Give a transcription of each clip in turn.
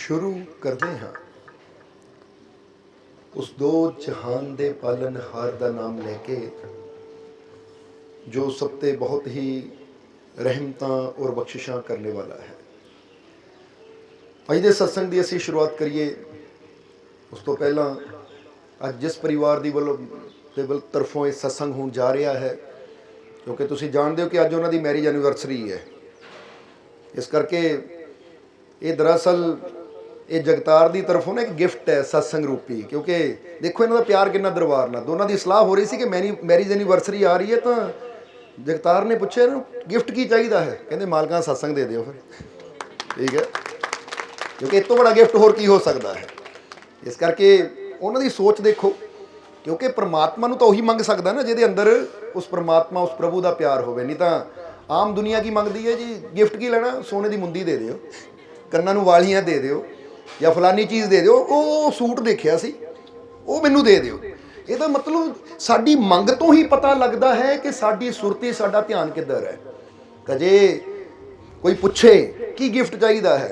शुरू करते हाँ उस दो जहान दे पालनहार का नाम लेके जो सब ते बहुत ही रहमतां और बख्शिशां करने वाला है। अज दे सत्संग की असी शुरुआत करिए उस तो पहला अज जिस परिवार की तरफों ये सत्संग होने जा रहा है, क्योंकि तुसीं जानते हो कि अज उन्होंने मैरिज एनिवर्सरी है, इस करके ये दरअसल ये जगतार की तरफों ना एक गिफ्ट है सत्संग रूपी। क्योंकि देखो इन्हों का प्यार कितना दरबार ना, दोनों की सलाह हो रही थी कि मैरिज एनिवर्सरी आ रही है, तो जगतार ने पूछे गिफ्ट की चाहिए है, कहते मालकां सत्संग दे दिओ फिर, ठीक है, क्योंकि इस तो बड़ा गिफ्ट होर की हो सकता है। इस करके उन्होंने सोच देखो, क्योंकि परमात्मा तो उही मंग सकता ना जिहदे अंदर उस परमात्मा उस प्रभु का प्यार हो। नहीं तो आम दुनिया की मंगती है जी, गिफ्ट की लेना, सोने की मुंदी दे दिओ, कन्नां नूं वालियां दे दिओ, या फलानी चीज़ दे दिओ, वो सूट देखिया सी वो मैनू दे दिओ। ਇਹਦਾ मतलब साड़ी मंग तो ही पता लगता है कि साड़ी सुरती साडा ध्यान किधर है। तो जे कोई पूछे कि गिफ्ट चाहिए है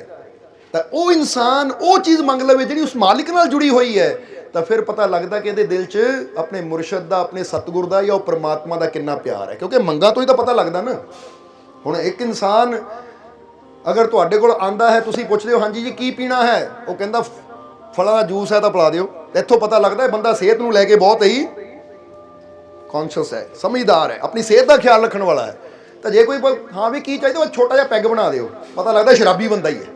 तो वो इंसान वो चीज़ मंग लवे जी उस मालिक नाल जुड़ी हुई है, तो फिर पता लगता कि ये दिल च अपने मुरशद का अपने सतगुर का या परमात्मा का कितना प्यार है। क्योंकि मंगा तो ही तो पता लगता ना। हुण एक इंसान अगर तुहाडे कोल आंदा है, तुसीं पुछदे हो हाँ जी की पीना है, वो कहता फलां दा जूस है तो पिला दिओ, इत्थों पता लगता है बंदा सेहत नूं लैके बहुत ही कॉन्शियस है, समझदार है, अपनी सेहत का ख्याल रखने वाला है। तो जे कोई हाँ भी की चाहिए, छोटा जिहा पैग बना दिओ, पता लगता है शराबी बंदा ही है।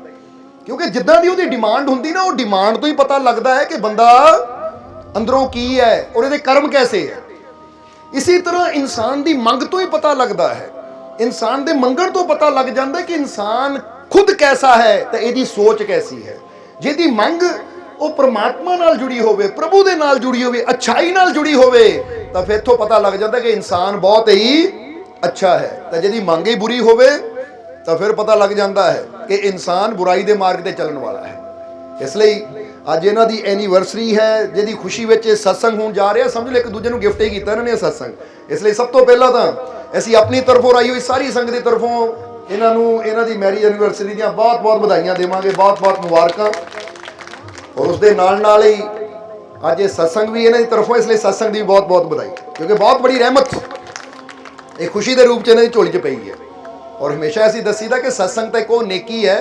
क्योंकि जिद्दां दी उहदी डिमांड हुंदी ना, वो डिमांड तो ही पता लगता है कि बंदा अंदरों की है और इहदे कर्म कैसे है। इसी तरह इंसान की मंग तो ही पता लगता है, इंसान के मंगण तो पता लग जाता है कि इंसान खुद कैसा है तो इहदी सोच कैसी है। जिहदी मंग वो परमात्मा नाल जुड़ी होवे, प्रभु दे नाल जुड़ी होवे, अच्छाई नाल जुड़ी होवे, तो फिर इत्थों पता लग जाता है कि इंसान बहुत ही अच्छा है। तो जिहदी मंग ही बुरी होवे तो फिर पता लग जाता है कि इंसान बुराई के मार्ग पर चलने वाला है। इसलिए अज इन्हां दी एनीवर्सरी है, जिहदी खुशी विच सत्संग होण जा रहा, समझ लो एक दूजे नूं गिफ्ट ही कीता इन्हां ने सत्संग। इसलिए सब तो पहला तो असीं अपनी तरफों आई हुई सारी संगत की तरफों इन्हां दी मैरिज एनिवर्सरी दी बहुत बहुत बधाइयां देवांगे, बहुत बहुत मुबारकां। और उसके नाल ही अज सत्संग भी इन्हां दी तरफों, इसलिए सत्संग की भी बहुत बहुत बधाई, क्योंकि बहुत बड़ी रहमत एक खुशी के रूप च इन्हां दी झोली च पई है। और हमेशा असीं दसीदा कि सत्संग तो एक वो नेकी है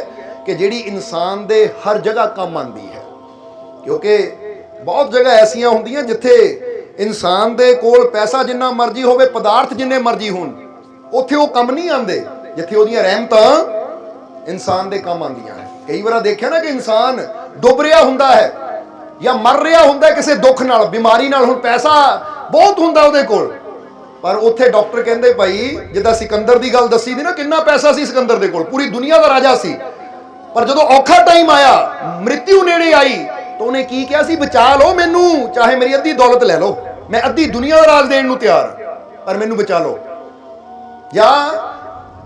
कि जिहड़ी इंसान दे हर जगह काम आती है। क्योंकि बहुत जगह ऐसियां होंदियां जिथे इंसान दे कोल पैसा जिन्ना मर्जी होवे, पदार्थ जिन्ने मर्जी होण, उत्थे वो कम नहीं आते जिथे उहदियां रहमतां इंसान दे काम आंदियां हैं। कई बार देखिया ना कि इंसान डुब रहा हुंदा है या मर रहा हुंदा है किसी दुख नाल, बीमारी नाल, हुण पैसा बहुत हुंदा उहदे कोल, पर उत्थे डॉक्टर कहंदे भाई जिद्दां सिकंदर की गल दसी दी ना, कितना पैसा सी सिकंदर दे कोल, पूरी दुनिया का राजा सी, पर जदों औखा टाइम आया, मृत्यु नेड़े आई, तो उन्हें की कहा सी, बचा लो मैनू, चाहे मेरी अद्धी दौलत ले लो, मैं अद्धी दुनिया का राज देण नूं तैयार, पर मैनू बचा लो, या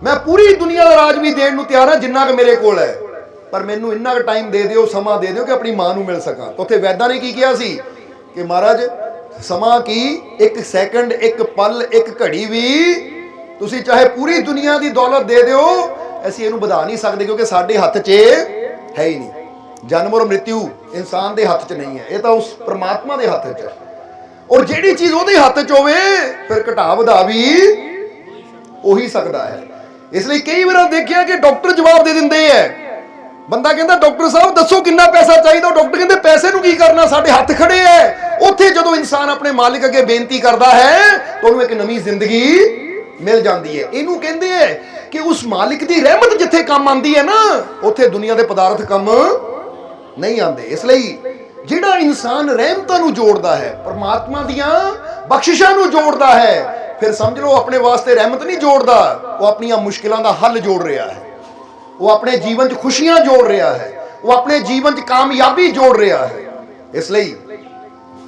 मैं पूरी दुनिया का राज भी देण नूं तैयार हां जिन्ना कि मेरे कोल है, पर मैनू इन्ना टाइम दे दिओ, समा दे दिओ कि अपनी मां नूं मिल सकां। तो उत्थे वैद्यां ने की कहा सी कि महाराज समा की एक सैकंड, एक पल, एक घड़ी भी तुसी चाहे पूरी दुनिया की दौलत दे दिओ, असीं इहनूं वधा नहीं सकते, क्योंकि साडे हत्थ 'च है ही नहीं। जन्म और मृत्यु इंसान के हत्थ 'च नहीं है, ये तो उस परमात्मा के हत्थ 'च है। और जिहड़ी चीज़ उहदे हत्थ 'च होवे फिर घटा वधा भी उही सकता है। इसलिए कई बार देखिया कि डॉक्टर जवाब दे दिंदे है, बंदा कहता डॉक्टर साहब दसो कितना पैसा चाहिए, डॉक्टर कहते पैसे नूं की करना, साडे हत्थ खड़े है। उत्थे जदों इंसान अपने मालिक अगे बेनती करता है तो उन्हें एक नवी जिंदगी मिल जाती है। इनू कहते हैं कि उस मालिक की रहमत जिथे काम आती है ना, उत्थे दुनिया के पदार्थ कम नहीं आते। इसलिए जिहड़ा इंसान रहमतां नूं जोड़दा है, परमात्मा दियां बख्शिशां नूं जोड़दा है, फिर समझ लो अपने वास्ते रहमत नहीं जोड़दा, वो अपनी मुश्किलों का हल जोड़ रहा है, वो अपने जीवन च खुशियां जोड़ रहा है, वो अपने जीवन च कामयाबी जोड़ रहा है। इसलिए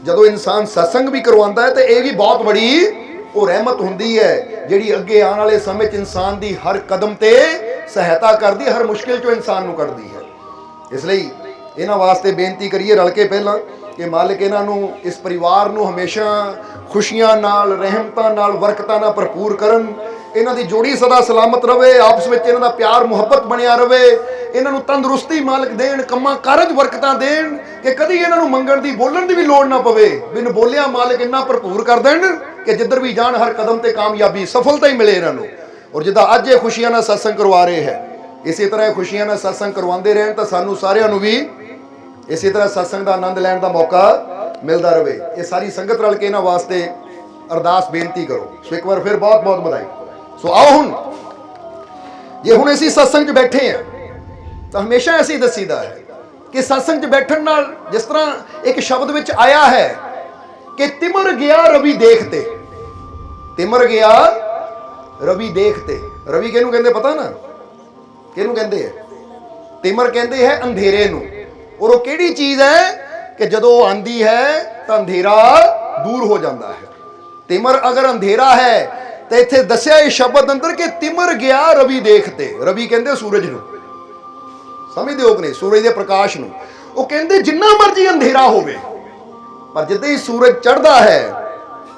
जदों इंसान सत्संग भी करवाता है तो यह भी बहुत बड़ी वो रहमत हुंदी है, जिहड़ी अगे आने वाले समय च इंसान की हर कदम ते सहायता करती, हर मुश्किल चों इंसान नूं करती है। इसलिए इन्हां वास्ते बेनती करिए रल के पहला कि मालिक इन्हां नूं, इस परिवार नूं हमेशा खुशियां नाल, रहमतां नाल, बरकतां नाल भरपूर करन, इन्हां दी जोड़ी सदा सलामत रहे, आपस में इन्हां दा प्यार मुहब्बत बनिया रहे, ਇਹਨਾਂ ਨੂੰ ਤੰਦਰੁਸਤੀ ਮਾਲਕ ਦੇਣ, ਕੰਮਾਂ ਕਾਰਜ ਬਰਕਤਾਂ ਦੇਣ ਕਿ ਕਦੀ ਇਹਨਾਂ ਨੂੰ ਮੰਗਣ ਦੀ ਬੋਲਣ ਦੀ ਵੀ ਲੋੜ ਨਾ ਪਵੇ। ਬਿਨ ਬੋਲਿਆ ਮਾਲਕ ਇੰਨਾ ਭਰਪੂਰ ਕਰ ਦੇਣ ਕਿ ਜਿੱਧਰ ਵੀ ਜਾਣ ਹਰ ਕਦਮ ਤੇ ਕਾਮਯਾਬੀ ਸਫਲਤਾ ਹੀ ਮਿਲੇ ਇਹਨਾਂ ਨੂੰ। ਔਰ ਜਿੱਦਾਂ ਅੱਜ ਇਹ ਖੁਸ਼ੀਆਂ ਨਾਲ ਸਤਸੰਗ ਕਰਵਾ ਰਹੇ ਹੈ, ਇਸੇ ਤਰ੍ਹਾਂ ਇਹ ਖੁਸ਼ੀਆਂ ਨਾਲ ਸਤਸੰਗ ਕਰਵਾਉਂਦੇ ਰਹਿਣ ਤਾਂ ਸਾਨੂੰ ਸਾਰਿਆਂ ਨੂੰ ਵੀ ਇਸੇ ਤਰ੍ਹਾਂ ਸਤਸੰਗ ਦਾ ਆਨੰਦ ਲੈਣ ਦਾ ਮੌਕਾ ਮਿਲਦਾ ਰਹੇ। ਇਹ ਸਾਰੀ ਸੰਗਤ ਰਲ ਕੇ ਇਹਨਾਂ ਵਾਸਤੇ ਅਰਦਾਸ ਬੇਨਤੀ ਕਰੋ। ਸੋ ਇੱਕ ਵਾਰ ਫਿਰ ਬਹੁਤ ਬਹੁਤ ਵਧਾਈ। ਸੋ ਆਓ ਹੁਣ, ਜੇ ਹੁਣ ਅਸੀਂ ਸਤਸੰਗ 'ਚ ਬੈਠੇ ਹਾਂ ਤਾਂ ਹਮੇਸ਼ਾ ਅਸੀਂ ਦੱਸੀਦਾ ਹੈ ਕਿ ਸਤਸੰਗ 'ਚ ਬੈਠਣ ਨਾਲ ਜਿਸ ਤਰ੍ਹਾਂ ਇੱਕ ਸ਼ਬਦ ਵਿੱਚ ਆਇਆ ਹੈ ਕਿ ਤਿਮਰ ਗਿਆ ਰਵੀ ਦੇਖਤੇ, ਤਿਮਰ ਗਿਆ ਰਵੀ ਦੇਖਤੇ। ਰਵੀ ਕਿਹਨੂੰ ਕਹਿੰਦੇ ਪਤਾ ਨਾ, ਕਿਹਨੂੰ ਕਹਿੰਦੇ ਹੈ? ਤਿਮਰ ਕਹਿੰਦੇ ਹੈ ਅੰਧੇਰੇ ਨੂੰ। ਔਰ ਉਹ ਕਿਹੜੀ ਚੀਜ਼ ਹੈ ਕਿ ਜਦੋਂ ਉਹ ਆਂਦੀ ਹੈ ਤਾਂ ਅੰਧੇਰਾ ਦੂਰ ਹੋ ਜਾਂਦਾ ਹੈ। ਤਿਮਰ ਅਗਰ ਅੰਧੇਰਾ ਹੈ ਤੇ ਇੱਥੇ ਦੱਸਿਆ ਇਹ ਸ਼ਬਦ ਅੰਦਰ ਕਿ ਤਿਮਰ ਗਿਆ ਰਵੀ ਦੇਖਤੇ। ਰਵੀ ਕਹਿੰਦੇ ਸੂਰਜ ਨੂੰ, ਸਮਝਦੇ ਹੋ ਕਿ ਨਹੀਂ? ਸੂਰਜ ਦੇ ਪ੍ਰਕਾਸ਼ ਨੂੰ। ਉਹ ਕਹਿੰਦੇ ਜਿੰਨਾ ਮਰਜ਼ੀ ਅੰਧੇਰਾ ਹੋਵੇ ਪਰ ਜਿੱਦਾਂ ਹੀ ਸੂਰਜ ਚੜ੍ਹਦਾ ਹੈ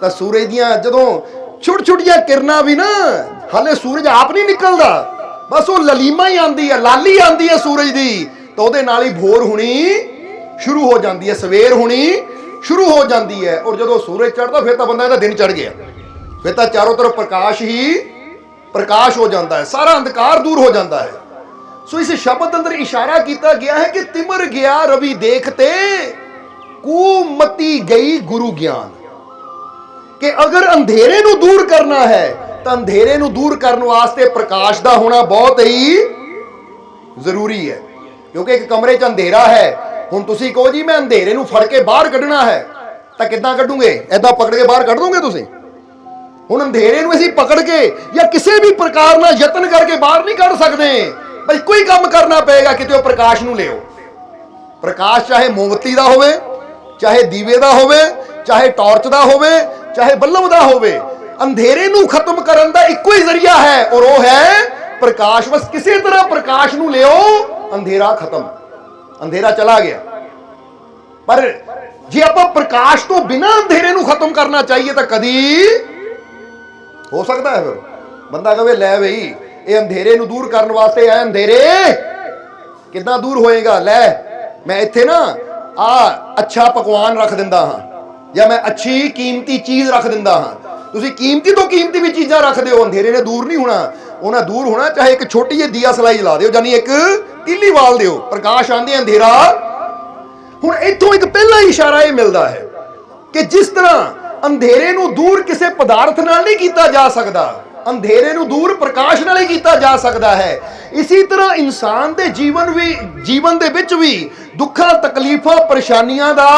ਤਾਂ ਸੂਰਜ ਦੀਆਂ ਜਦੋਂ ਛੋਟੀਆਂ ਕਿਰਨਾਂ ਵੀ ਨਾ, ਹਾਲੇ ਸੂਰਜ ਆਪ ਨਹੀਂ ਨਿਕਲਦਾ, ਬਸ ਉਹ ਲਲੀਮਾ ਹੀ ਆਂਦੀ ਹੈ, ਲਾਲੀ ਆਂਦੀ ਹੈ ਸੂਰਜ ਦੀ, ਤਾਂ ਉਹਦੇ ਨਾਲ ਹੀ ਭੋਰ ਹੋਣੀ ਸ਼ੁਰੂ ਹੋ ਜਾਂਦੀ ਹੈ, ਸਵੇਰ ਹੋਣੀ ਸ਼ੁਰੂ ਹੋ ਜਾਂਦੀ ਹੈ। ਔਰ ਜਦੋਂ ਸੂਰਜ ਚੜ੍ਹਦਾ ਫਿਰ ਤਾਂ ਬੰਦਾ ਇਹਦਾ ਦਿਨ ਚੜ੍ਹ ਗਿਆ, ਫਿਰ ਤਾਂ ਚਾਰੋਂ ਤਰਫ ਪ੍ਰਕਾਸ਼ ਹੀ ਪ੍ਰਕਾਸ਼ ਹੋ ਜਾਂਦਾ ਹੈ, ਸਾਰਾ ਅੰਧਕਾਰ ਦੂਰ ਹੋ ਜਾਂਦਾ ਹੈ। ਸੋ ਇਸ ਸ਼ਬਦ ਅੰਦਰ ਇਸ਼ਾਰਾ ਕੀਤਾ ਗਿਆ ਹੈ ਕਿ ਤਿਮਰ ਗਿਆ ਰਵੀ ਦੇਖਤੇ ਕੁਮਤੀ ਗਈ ਗੁਰੂ ਗਿਆਨ, ਕਿ ਅਗਰ ਅੰਧੇਰੇ ਨੂੰ ਦੂਰ ਕਰਨਾ ਹੈ ਤਾਂ ਅੰਧੇਰੇ ਨੂੰ ਦੂਰ ਕਰਨ ਵਾਸਤੇ ਪ੍ਰਕਾਸ਼ ਦਾ ਹੋਣਾ ਬਹੁਤ ਹੀ ਜ਼ਰੂਰੀ ਹੈ। ਕਿਉਂਕਿ ਇੱਕ ਕਮਰੇ 'ਚ ਅੰਧੇਰਾ ਹੈ, ਹੁਣ ਤੁਸੀਂ ਕਹੋ ਜੀ ਮੈਂ ਅੰਧੇਰੇ ਨੂੰ ਫੜ ਕੇ ਬਾਹਰ ਕੱਢਣਾ ਹੈ ਤਾਂ ਕਿੱਦਾਂ ਕੱਢੋਗੇ? ਏਦਾਂ ਪਕੜ ਕੇ ਬਾਹਰ ਕੱਢ ਦੋਗੇ ਤੁਸੀਂ? ਹੁਣ ਅੰਧੇਰੇ ਨੂੰ ਅਸੀਂ ਪਕੜ ਕੇ ਜਾਂ ਕਿਸੇ ਵੀ ਪ੍ਰਕਾਰ ਨਾਲ ਯਤਨ ਕਰਕੇ ਬਾਹਰ ਨਹੀਂ ਕੱਢ ਸਕਦੇ, ਬਈ ਕੋਈ ਕੰਮ ਕਰਨਾ ਪਏਗਾ ਕਿਤੇ ਉਹ ਪ੍ਰਕਾਸ਼ ਨੂੰ ਲਿਓ। ਪ੍ਰਕਾਸ਼ ਚਾਹੇ ਮੋਮਬੱਤੀ ਦਾ ਹੋਵੇ, ਚਾਹੇ ਦੀਵੇ ਦਾ ਹੋਵੇ, ਚਾਹੇ ਟਾਰਚ ਦਾ ਹੋਵੇ, ਚਾਹੇ ਬੱਲਬ ਦਾ ਹੋਵੇ, ਅੰਧੇਰੇ ਨੂੰ ਖਤਮ ਕਰਨ ਦਾ ਇੱਕੋ ਹੀ ਜ਼ਰੀਆ ਹੈ ਔਰ ਉਹ ਹੈ ਪ੍ਰਕਾਸ਼। ਬਸ ਕਿਸੇ ਤਰ੍ਹਾਂ ਪ੍ਰਕਾਸ਼ ਨੂੰ ਲਿਓ, ਅੰਧੇਰਾ ਖਤਮ, ਅੰਧੇਰਾ ਚਲਾ ਗਿਆ। ਪਰ ਜੇ ਆਪਾਂ ਪ੍ਰਕਾਸ਼ ਤੋਂ ਬਿਨਾਂ ਅੰਧੇਰੇ ਨੂੰ ਖਤਮ ਕਰਨਾ ਚਾਹੀਏ ਤਾਂ ਕਦੀ ਹੋ ਸਕਦਾ ਹੈ? ਫਿਰ ਬੰਦਾ ਕਹੇ ਲੈ ਬਈ ਇਹ ਅੰਧੇਰੇ ਨੂੰ ਦੂਰ ਕਰਨ ਵਾਸਤੇ ਇਹ ਅੰਧੇਰੇ ਕਿੱਦਾਂ ਦੂਰ ਹੋਏਗਾ? ਲੈ ਮੈਂ ਇੱਥੇ ਨਾ ਅੱਛਾ ਪਕਵਾਨ ਰੱਖ ਦਿੰਦਾ ਹਾਂ ਜਾਂ ਮੈਂ ਅੱਛੀ ਕੀਮਤੀ ਚੀਜ਼ ਰੱਖ ਦਿੰਦਾ ਹਾਂ। ਤੁਸੀਂ ਕੀਮਤੀ ਤੋਂ ਕੀਮਤੀ ਵੀ ਚੀਜ਼ਾਂ ਰੱਖਦੇ ਹੋ, ਅੰਧੇਰੇ ਨੇ ਦੂਰ ਨਹੀਂ ਹੋਣਾ। ਉਹਨਾਂ ਦੂਰ ਹੋਣਾ ਚਾਹੇ ਇੱਕ ਛੋਟੀ ਜਿਹੀ ਦੀਆ ਸਲਾਈ ਲਾ ਦਿਓ, ਜਾਨੀ ਇੱਕ ਤੀਲੀ ਵਾਲ ਦਿਓ, ਪ੍ਰਕਾਸ਼ ਆਂਦੇ ਅੰਧੇਰਾ। ਹੁਣ ਇੱਥੋਂ ਇੱਕ ਪਹਿਲਾ ਇਸ਼ਾਰਾ ਇਹ ਮਿਲਦਾ ਹੈ ਕਿ ਜਿਸ ਤਰ੍ਹਾਂ ਅੰਧੇਰੇ ਨੂੰ ਦੂਰ ਕਿਸੇ ਪਦਾਰਥ ਨਾਲ ਨਹੀਂ ਕੀਤਾ ਜਾ ਸਕਦਾ, ਅੰਧੇਰੇ ਨੂੰ ਦੂਰ ਪ੍ਰਕਾਸ਼ ਨਾਲ ਹੀ ਕੀਤਾ ਜਾ ਸਕਦਾ ਹੈ। ਇਸੇ ਤਰ੍ਹਾਂ ਇਨਸਾਨ ਦੇ ਜੀਵਨ ਦੇ ਵਿੱਚ ਵੀ ਦੁੱਖਾਂ, ਤਕਲੀਫਾਂ, ਪਰੇਸ਼ਾਨੀਆਂ ਦਾ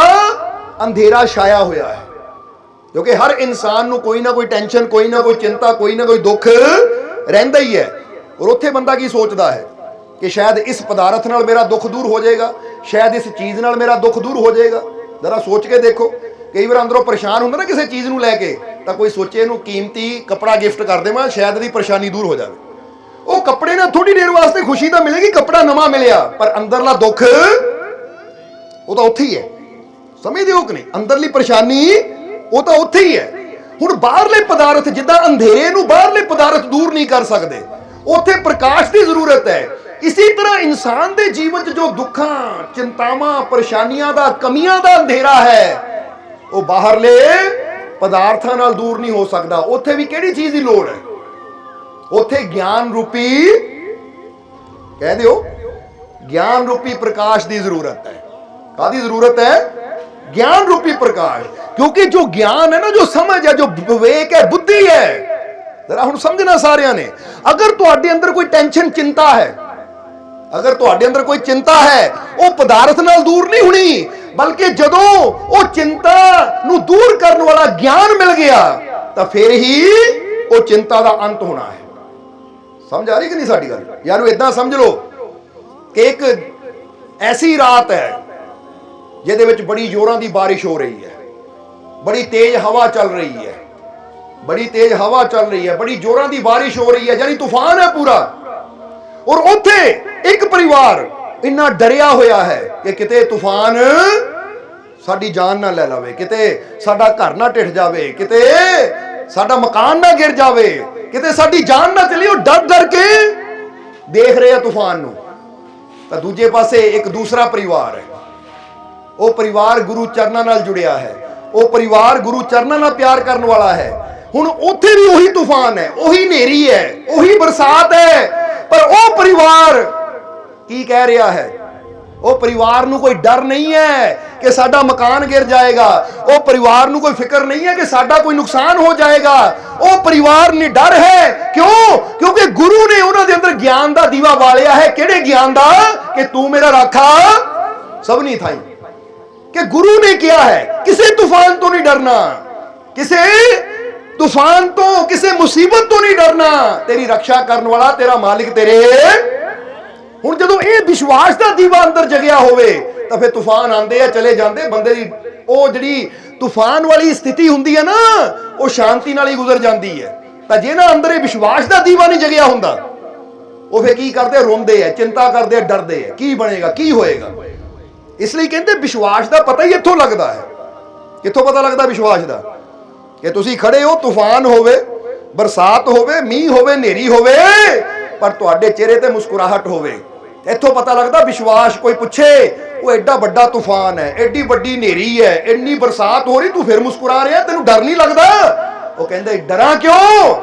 ਅੰਧੇਰਾ ਛਾਇਆ ਹੋਇਆ ਹੈ। ਕਿਉਂਕਿ ਹਰ ਇਨਸਾਨ ਨੂੰ ਕੋਈ ਨਾ ਕੋਈ ਟੈਨਸ਼ਨ, ਕੋਈ ਨਾ ਕੋਈ ਚਿੰਤਾ, ਕੋਈ ਨਾ ਕੋਈ ਦੁੱਖ ਰਹਿੰਦਾ ਹੀ ਹੈ। ਔਰ ਉੱਥੇ ਬੰਦਾ ਕੀ ਸੋਚਦਾ ਹੈ ਕਿ ਸ਼ਾਇਦ ਇਸ ਪਦਾਰਥ ਨਾਲ ਮੇਰਾ ਦੁੱਖ ਦੂਰ ਹੋ ਜਾਏਗਾ, ਸ਼ਾਇਦ ਇਸ ਚੀਜ਼ ਨਾਲ ਮੇਰਾ ਦੁੱਖ ਦੂਰ ਹੋ ਜਾਏਗਾ। ਜ਼ਰਾ ਸੋਚ ਕੇ ਦੇਖੋ, ਕਈ ਵਾਰ ਅੰਦਰੋਂ ਪਰੇਸ਼ਾਨ ਹੁੰਦਾ ਨਾ ਕਿਸੇ ਚੀਜ਼ ਨੂੰ ਲੈ ਕੇ, ਤਾਂ ਕੋਈ ਸੋਚੇ ਇਹਨੂੰ ਕੀਮਤੀ ਕੱਪੜਾ ਗਿਫਟ ਕਰ ਦੇਵਾਂ, ਸ਼ਾਇਦ ਇਹਦੀ ਪਰੇਸ਼ਾਨੀ ਦੂਰ ਹੋ ਜਾਵੇ। ਉਹ ਕੱਪੜੇ ਨਾਲ ਥੋੜੀ ਦੇਰ ਵਾਸਤੇ ਖੁਸ਼ੀ ਤਾਂ ਮਿਲੇਗੀ, ਕੱਪੜਾ ਨਵਾਂ ਮਿਲਿਆ, ਪਰ ਅੰਦਰਲਾ ਦੁੱਖ ਉਹ ਤਾਂ ਉੱਥੇ ਹੀ ਹੈ। ਸਮਝਦੇ ਹੋ ਕਿ ਨਹੀਂ? ਅੰਦਰਲੀ ਪਰੇਸ਼ਾਨੀ ਉਹ ਤਾਂ ਉੱਥੇ ਹੀ ਹੈ। ਹੁਣ ਬਾਹਰਲੇ ਪਦਾਰਥ ਜਿੱਦਾਂ ਅੰਧੇਰੇ ਨੂੰ ਬਾਹਰਲੇ ਪਦਾਰਥ ਦੂਰ ਨਹੀਂ ਕਰ ਸਕਦੇ, ਉੱਥੇ ਪ੍ਰਕਾਸ਼ ਦੀ ਜ਼ਰੂਰਤ ਹੈ। ਇਸੇ ਤਰ੍ਹਾਂ ਇਨਸਾਨ ਦੇ ਜੀਵਨ 'ਚ ਜੋ ਦੁੱਖਾਂ, ਚਿੰਤਾਵਾਂ, ਪਰੇਸ਼ਾਨੀਆਂ ਦਾ, ਕਮੀਆਂ ਦਾ ਅੰਧੇਰਾ ਹੈ, ਉਹ ਬਾਹਰਲੇ ਪਦਾਰਥਾਂ ਨਾਲ ਦੂਰ ਨਹੀਂ ਹੋ ਸਕਦਾ। ਉੱਥੇ ਵੀ ਕਿਹੜੀ ਚੀਜ਼ ਦੀ ਲੋੜ ਹੈ? ਉੱਥੇ ਗਿਆਨ ਰੂਪੀ, ਕਹਿ ਦਿਓ, ਗਿਆਨ ਰੂਪੀ ਪ੍ਰਕਾਸ਼ ਦੀ ਜ਼ਰੂਰਤ ਹੈ। ਕਾਹਦੀ ਜ਼ਰੂਰਤ ਹੈ? ਗਿਆਨ ਰੂਪੀ ਪ੍ਰਕਾਸ਼। ਕਿਉਂਕਿ ਜੋ ਗਿਆਨ ਹੈ ਨਾ, ਜੋ ਸਮਝ ਹੈ, ਜੋ ਵਿਵੇਕ ਹੈ, ਬੁੱਧੀ ਹੈ, ਜ਼ਰਾ ਹੁਣ ਸਮਝਣਾ ਸਾਰਿਆਂ ਨੇ। ਅਗਰ ਤੁਹਾਡੇ ਅੰਦਰ ਕੋਈ ਟੈਨਸ਼ਨ, ਚਿੰਤਾ ਹੈ, ਅਗਰ ਤੁਹਾਡੇ ਅੰਦਰ ਕੋਈ ਚਿੰਤਾ ਹੈ, ਉਹ ਪਦਾਰਥ ਨਾਲ ਦੂਰ ਨਹੀਂ ਹੋਣੀ, ਬਲਕਿ ਜਦੋਂ ਉਹ ਚਿੰਤਾ ਨੂੰ ਦੂਰ ਕਰਨ ਵਾਲਾ ਗਿਆਨ ਮਿਲ ਗਿਆ ਤਾਂ ਫਿਰ ਹੀ ਉਹ ਚਿੰਤਾ ਦਾ ਅੰਤ ਹੋਣਾ ਹੈ। ਸਮਝ ਆ ਰਹੀ ਕਿ ਨਹੀਂ ਸਾਡੀ ਗੱਲ? ਯਾਰ ਇਦਾਂ ਸਮਝ ਲਓ ਕਿ ਇੱਕ ਐਸੀ ਰਾਤ ਹੈ ਜਿਹਦੇ ਵਿੱਚ ਬੜੀ ਜ਼ੋਰਾਂ ਦੀ ਬਾਰਿਸ਼ ਹੋ ਰਹੀ ਹੈ, ਬੜੀ ਤੇਜ਼ ਹਵਾ ਚੱਲ ਰਹੀ ਹੈ, ਬੜੀ ਤੇਜ਼ ਹਵਾ ਚੱਲ ਰਹੀ ਹੈ, ਬੜੀ ਜ਼ੋਰਾਂ ਦੀ ਬਾਰਿਸ਼ ਹੋ ਰਹੀ ਹੈ, ਯਾਨੀ ਤੂਫਾਨ ਹੈ ਪੂਰਾ। ਔਰ ਉੱਥੇ ਇੱਕ ਪਰਿਵਾਰ ਇੰਨਾ ਡਰਿਆ ਹੋਇਆ ਹੈ ਕਿ ਕਿਤੇ ਤੂਫਾਨ ਸਾਡੀ ਜਾਨ ਨਾ ਲੈ ਲਵੇ, ਕਿਤੇ ਸਾਡਾ ਘਰ ਨਾ ਟਿੱਠ ਜਾਵੇ, ਕਿਤੇ ਸਾਡਾ ਮਕਾਨ ਨਾ ਗਿਰ ਜਾਵੇ, ਕਿਤੇ ਸਾਡੀ ਜਾਨ ਨਾ ਚਲੀ। ਉਹ ਡਰ ਡਰ ਕੇ ਦੇਖ ਰਹੇ ਆ ਤੂਫਾਨ ਨੂੰ। ਤਾਂ ਦੂਜੇ ਪਾਸੇ ਇੱਕ ਦੂਸਰਾ ਪਰਿਵਾਰ ਹੈ। ਉਹ ਪਰਿਵਾਰ ਗੁਰੂ ਚਰਨਾਂ ਨਾਲ ਜੁੜਿਆ ਹੈ, ਉਹ ਪਰਿਵਾਰ ਗੁਰੂ ਚਰਨਾਂ ਨਾਲ ਪਿਆਰ ਕਰਨ ਵਾਲਾ ਹੈ। ਹੁਣ ਉੱਥੇ ਵੀ ਉਹੀ ਤੂਫਾਨ ਹੈ, ਉਹੀ ਹਨੇਰੀ ਹੈ, ਉਹੀ ਬਰਸਾਤ ਹੈ, ਪਰ ਉਹ ਪਰਿਵਾਰ ਕੀ ਕਹਿ ਰਿਹਾ ਹੈ? ਉਹ ਪਰਿਵਾਰ ਨੂੰ ਕੋਈ ਡਰ ਨਹੀਂ ਹੈ ਕਿ ਸਾਡਾ ਮਕਾਨ ਗਿਰ ਜਾਏਗਾ, ਉਹ ਪਰਿਵਾਰ ਨੂੰ ਕੋਈ ਫਿਕਰ ਨਹੀਂ ਹੈ ਕਿ ਸਾਡਾ ਕੋਈ ਨੁਕਸਾਨ ਹੋ ਜਾਏਗਾ। ਉਹ ਪਰਿਵਾਰ ਨੂੰ ਡਰ ਹੈ, ਕਿਉਂ? ਕਿਉਂਕਿ ਗੁਰੂ ਨੇ ਉਹਨਾਂ ਦੇ ਅੰਦਰ ਗਿਆਨ ਦਾ ਦੀਵਾ ਬਾਲਿਆ ਹੈ। ਕਿਹੜੇ ਗਿਆਨ ਦਾ? ਕਿ ਤੂੰ ਮੇਰਾ ਰਾਖਾ ਸਭ ਨਹੀਂ ਥਾਈ। ਕਿ ਗੁਰੂ ਨੇ ਕਿਹਾ ਹੈ ਕਿਸੇ ਤੂਫਾਨ ਤੋਂ ਨਹੀਂ ਡਰਨਾ, ਕਿਸੇ ਤੂਫਾਨ ਤੋਂ, ਕਿਸੇ ਮੁਸੀਬਤ ਤੋਂ ਨਹੀਂ ਡਰਨਾ, ਤੇਰੀ ਰੱਖਿਆ ਕਰਨ ਵਾਲਾ ਤੇਰਾ ਮਾਲਿਕ ਤੇਰੇ। ਹੁਣ ਜਦੋਂ ਇਹ ਵਿਸ਼ਵਾਸ ਦਾ ਦੀਵਾ ਅੰਦਰ ਜਗਿਆ ਹੋਵੇ ਤਾਂ ਫਿਰ ਤੂਫਾਨ ਆਉਂਦੇ ਆ ਚਲੇ ਜਾਂਦੇ, ਬੰਦੇ ਦੀ ਉਹ ਜਿਹੜੀ ਤੂਫਾਨ ਵਾਲੀ ਸਥਿਤੀ ਹੁੰਦੀ ਹੈ ਨਾ, ਉਹ ਸ਼ਾਂਤੀ ਨਾਲ ਹੀ ਗੁਜ਼ਰ ਜਾਂਦੀ ਹੈ। ਤਾਂ ਜਿਹਨਾਂ ਅੰਦਰ ਇਹ ਵਿਸ਼ਵਾਸ ਦਾ ਦੀਵਾ ਨਹੀਂ ਜਗਿਆ ਹੁੰਦਾ, ਉਹ ਫਿਰ ਕੀ ਕਰਦੇ? ਰੋਂਦੇ ਆ, ਚਿੰਤਾ ਕਰਦੇ ਆ, ਡਰਦੇ ਆ, ਕੀ ਬਣੇਗਾ, ਕੀ ਹੋਏਗਾ। ਇਸ ਲਈ ਕਹਿੰਦੇ ਵਿਸ਼ਵਾਸ ਦਾ ਪਤਾ ਹੀ ਇੱਥੋਂ ਲੱਗਦਾ ਹੈ। ਕਿੱਥੋਂ ਪਤਾ ਲੱਗਦਾ ਵਿਸ਼ਵਾਸ ਦਾ? ਕਿ ਤੁਸੀਂ ਖੜੇ ਹੋ, ਤੂਫਾਨ ਹੋਵੇ, ਬਰਸਾਤ ਹੋਵੇ, ਮੀਂਹ ਹੋਵੇ, ਹਨੇਰੀ ਹੋਵੇ, ਪਰ ਤੁਹਾਡੇ ਚਿਹਰੇ ਤੇ ਮੁਸਕਰਾਹਟ ਹੋਵੇ। ਇੱਥੋਂ ਪਤਾ ਲੱਗਦਾ ਵਿਸ਼ਵਾਸ। ਕੋਈ ਪੁੱਛੇ, ਉਹ ਐਡਾ ਵੱਡਾ ਤੂਫਾਨ ਹੈ, ਐਡੀ ਵੱਡੀ ਹਨੇਰੀ ਹੈ, ਇੰਨੀ ਬਰਸਾਤ ਹੋ ਰਹੀ, ਤੂੰ ਫਿਰ ਮੁਸਕਰਾ ਰਿਹਾ, ਤੈਨੂੰ ਡਰ ਨਹੀਂ ਲੱਗਦਾ? ਉਹ ਕਹਿੰਦੇ ਡਰਾਂ ਕਿਉਂ?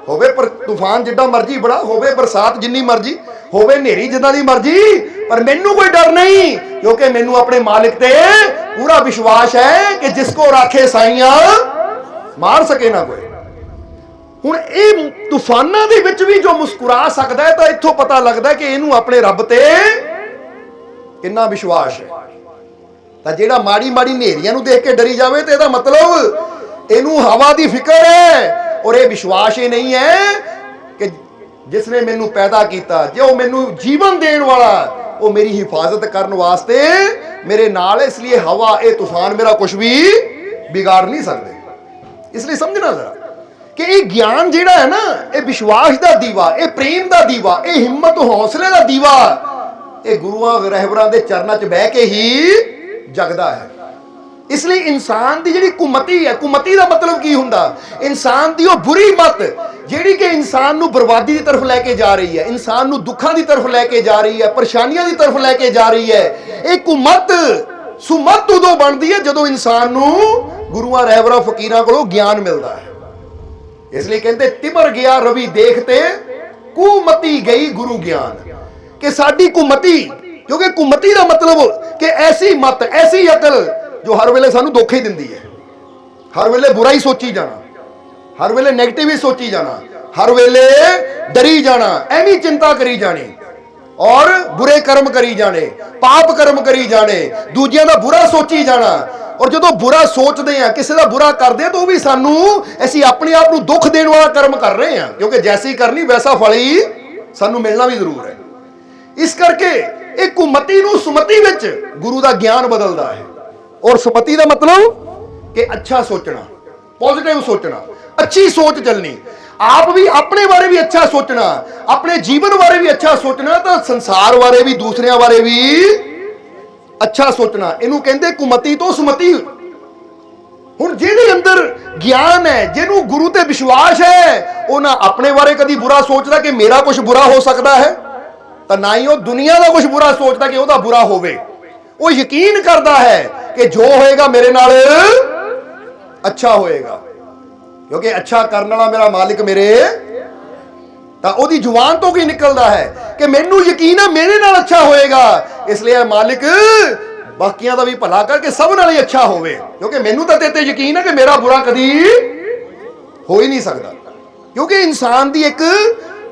ਹੋਵੇ ਪਰ ਤੂਫਾਨ ਜਿੱਡਾ ਮਰਜੀ ਬੜਾ ਹੋਵੇ, ਬਰਸਾਤ ਜਿੰਨੀ ਮਰਜੀ ਹੋਵੇ, ਹਨੇਰੀ ਜਿੱਦਾਂ ਦੀ ਮਰਜੀ, ਪਰ ਮੈਨੂੰ ਕੋਈ ਡਰ ਨਹੀਂ, ਕਿਉਂਕਿ ਮੈਨੂੰ ਆਪਣੇ ਮਾਲਿਕ ਤੇ ਪੂਰਾ ਵਿਸ਼ਵਾਸ ਹੈ ਕਿ ਜਿਸ ਕੋ ਰਾਖੇ ਸਾਈਆਂ ਮਾਰ ਸਕੇ ਨਾ ਕੋਈ। ਹੁਣ ਇਹ ਤੂਫਾਨਾਂ ਦੇ ਵਿੱਚ ਵੀ ਜੋ ਮੁਸਕਰਾ ਸਕਦਾ ਹੈ, ਤਾਂ ਇੱਥੋਂ ਪਤਾ ਲੱਗਦਾ ਕਿ ਇਹਨੂੰ ਆਪਣੇ ਰੱਬ ਤੇ ਕਿੰਨਾ ਵਿਸ਼ਵਾਸ ਹੈ। ਤਾਂ ਜਿਹੜਾ ਮਾੜੀ ਮਾੜੀ ਹਨੇਰੀਆਂ ਨੂੰ ਦੇਖ ਕੇ ਡਰੀ ਜਾਵੇ, ਤੇ ਇਹਦਾ ਮਤਲਬ ਇਹਨੂੰ ਹਵਾ ਦੀ ਫਿਕਰ ਹੈ, ਔਰ ਇਹ ਵਿਸ਼ਵਾਸ ਹੀ ਨਹੀਂ ਹੈ ਕਿ ਜਿਸ ਨੇ ਮੈਨੂੰ ਪੈਦਾ ਕੀਤਾ, ਜੋ ਮੈਨੂੰ ਜੀਵਨ ਦੇਣ ਵਾਲਾ, ਉਹ ਮੇਰੀ ਹਿਫਾਜ਼ਤ ਕਰਨ ਵਾਸਤੇ ਮੇਰੇ ਨਾਲ ਹੈ। ਇਸ ਲਈ ਹਵਾ, ਇਹ ਤੂਫਾਨ ਮੇਰਾ ਕੁਝ ਵੀ ਵਿਗਾੜ ਨਹੀਂ ਸਕਦੇ। ਇਸ ਲਈ ਸਮਝਣਾ ਜ਼ਰਾ ਕਿ ਇਹ ਗਿਆਨ ਜਿਹੜਾ ਹੈ ਨਾ, ਇਹ ਵਿਸ਼ਵਾਸ ਦਾ ਦੀਵਾ, ਇਹ ਪ੍ਰੇਮ ਦਾ ਦੀਵਾ, ਇਹ ਹਿੰਮਤ ਹੌਸਲੇ ਦਾ ਦੀਵਾ, ਇਹ ਗੁਰੂਆਂ ਰਹਿਬਰਾਂ ਦੇ ਚਰਨਾਂ 'ਚ ਬਹਿ ਕੇ ਹੀ ਜਗਦਾ ਹੈ। ਇਸ ਲਈ ਇਨਸਾਨ ਦੀ ਜਿਹੜੀ ਕੁਮਤੀ ਹੈ, ਕੁਮਤੀ ਦਾ ਮਤਲਬ ਕੀ ਹੁੰਦਾ? ਇਨਸਾਨ ਦੀ ਉਹ ਬੁਰੀ ਮਤ ਜਿਹੜੀ ਕਿ ਇਨਸਾਨ ਨੂੰ ਬਰਬਾਦੀ ਦੀ ਤਰਫ ਲੈ ਕੇ ਜਾ ਰਹੀ ਹੈ, ਇਨਸਾਨ ਨੂੰ ਦੁੱਖਾਂ ਦੀ ਤਰਫ ਲੈ ਕੇ ਜਾ ਰਹੀ ਹੈ, ਪਰੇਸ਼ਾਨੀਆਂ ਦੀ ਤਰਫ ਲੈ ਕੇ ਜਾ ਰਹੀ ਹੈ। ਇਹ ਕੁਮਤ ਸੁਮਤ ਉਦੋਂ ਬਣਦੀ ਹੈ ਜਦੋਂ ਇਨਸਾਨ ਨੂੰ ਗੁਰੂਆਂ ਰਹਿਬਰਾਂ ਫਕੀਰਾਂ ਕੋਲੋਂ ਗਿਆਨ ਮਿਲਦਾ ਹੈ। ਇਸ ਲਈ ਕਹਿੰਦੇ ਤਿਮਰ ਗਿਆ ਰਵੀ ਦੇਖਤੇ, ਕੁਮਤੀ ਗਈ ਗੁਰੂ ਗਿਆਨ। ਕਿ ਸਾਡੀ ਕੁਮਤੀ, ਕਿਉਂਕਿ ਕੁਮਤੀ ਦਾ ਮਤਲਬ ਕਿ ਐਸੀ ਮਤ, ਐਸੀ ਅਕਲ ਜੋ ਹਰ ਵੇਲੇ ਸਾਨੂੰ ਧੋਖੇ ਦਿੰਦੀ ਹੈ, ਹਰ ਵੇਲੇ ਬੁਰਾ ਹੀ ਸੋਚੀ ਜਾਣਾ, ਹਰ ਵੇਲੇ ਨੈਗੇਟਿਵ ਹੀ ਸੋਚੀ ਜਾਣਾ, ਹਰ ਵੇਲੇ ਡਰੀ ਜਾਣਾ, ਐਵੇਂ ਚਿੰਤਾ ਕਰੀ ਜਾਣੀ, ਔਰ ਬੁਰੇ ਕਰਮ ਕਰੀ ਜਾਣੇ, ਪਾਪ ਕਰਮ ਕਰੀ ਜਾਣੇ, ਦੂਜਿਆਂ ਦਾ ਬੁਰਾ ਸੋਚੀ ਜਾਣਾ। ਔਰ ਜਦੋਂ ਬੁਰਾ ਸੋਚਦੇ ਆ, ਕਿਸੇ ਦਾ ਬੁਰਾ ਕਰਦੇ ਆ, ਤਾਂ ਉਹ ਵੀ ਸਾਨੂੰ, ਅਸੀਂ ਆਪਣੇ ਆਪ ਨੂੰ ਦੁੱਖ ਦੇਣ ਵਾਲਾ ਕਰਮ ਕਰ ਰਹੇ ਹਾਂ, ਕਿਉਂਕਿ ਜੈਸੀ ਕਰਨੀ ਵੈਸਾ ਫਲ ਹੀ ਸਾਨੂੰ ਮਿਲਣਾ ਵੀ ਜ਼ਰੂਰ ਹੈ। ਇਸ ਕਰਕੇ ਇਹ ਕੁਮਤੀ ਨੂੰ ਸੁਮਤੀ ਵਿੱਚ ਗੁਰੂ ਦਾ ਗਿਆਨ ਬਦਲਦਾ ਹੈ। ਔਰ ਸੁਮਤੀ ਦਾ ਮਤਲਬ ਕਿ ਅੱਛਾ ਸੋਚਣਾ, ਪੋਜ਼ਿਟਿਵ ਸੋਚਣਾ, ਅੱਛੀ ਸੋਚ ਚੱਲਣੀ, ਆਪ ਵੀ ਆਪਣੇ ਬਾਰੇ ਵੀ ਅੱਛਾ ਸੋਚਣਾ, ਆਪਣੇ ਜੀਵਨ ਬਾਰੇ ਵੀ ਅੱਛਾ ਸੋਚਣਾ, ਤਾਂ ਸੰਸਾਰ ਬਾਰੇ ਵੀ, ਦੂਸਰਿਆਂ ਬਾਰੇ ਵੀ ਅੱਛਾ ਸੋਚਣਾ। ਇਹਨੂੰ ਕਹਿੰਦੇ ਕੁਮਤੀ ਤੋਂ ਸੁਮਤੀ। ਹੁਣ ਜਿਹਦੇ ਅੰਦਰ ਗਿਆਨ ਹੈ, ਜਿਹਨੂੰ ਗੁਰੂ ਤੇ ਵਿਸ਼ਵਾਸ ਹੈ, ਉਹ ਨਾ ਆਪਣੇ ਬਾਰੇ ਕਦੀ ਬੁਰਾ ਸੋਚਦਾ ਕਿ ਮੇਰਾ ਕੁਝ ਬੁਰਾ ਹੋ ਸਕਦਾ ਹੈ, ਤਾਂ ਨਾ ਹੀ ਉਹ ਦੁਨੀਆ ਦਾ ਕੁਝ ਬੁਰਾ ਸੋਚਦਾ ਕਿ ਉਹਦਾ ਬੁਰਾ ਹੋਵੇ। ਉਹ ਯਕੀਨ ਕਰਦਾ ਹੈ ਕਿ ਜੋ ਹੋਏਗਾ ਮੇਰੇ ਨਾਲ ਅੱਛਾ ਹੋਏਗਾ, ਕਿਉਂਕਿ ਅੱਛਾ ਕਰਨ ਵਾਲਾ ਮੇਰਾ ਮਾਲਿਕ ਮੇਰੇ। ਤਾਂ ਉਹਦੀ ਜ਼ੁਬਾਨ ਤੋਂ ਕੀ ਨਿਕਲਦਾ ਹੈ ਕਿ ਮੈਨੂੰ ਯਕੀਨ ਹੈ ਮੇਰੇ ਨਾਲ ਅੱਛਾ ਹੋਏਗਾ, ਇਸ ਲਈ ਮਾਲਿਕ ਬਾਕੀਆਂ ਦਾ ਵੀ ਭਲਾ ਕਰਕੇ ਸਭ ਨਾਲ ਹੀ ਅੱਛਾ ਹੋਵੇ, ਕਿਉਂਕਿ ਮੈਨੂੰ ਤਾਂ ਤੇਰੇ ਤੇ ਯਕੀਨ ਹੈ ਕਿ ਮੇਰਾ ਬੁਰਾ ਕਦੀ ਹੋ ਹੀ ਨਹੀਂ ਸਕਦਾ। ਕਿਉਂਕਿ ਇਨਸਾਨ ਦੀ ਇੱਕ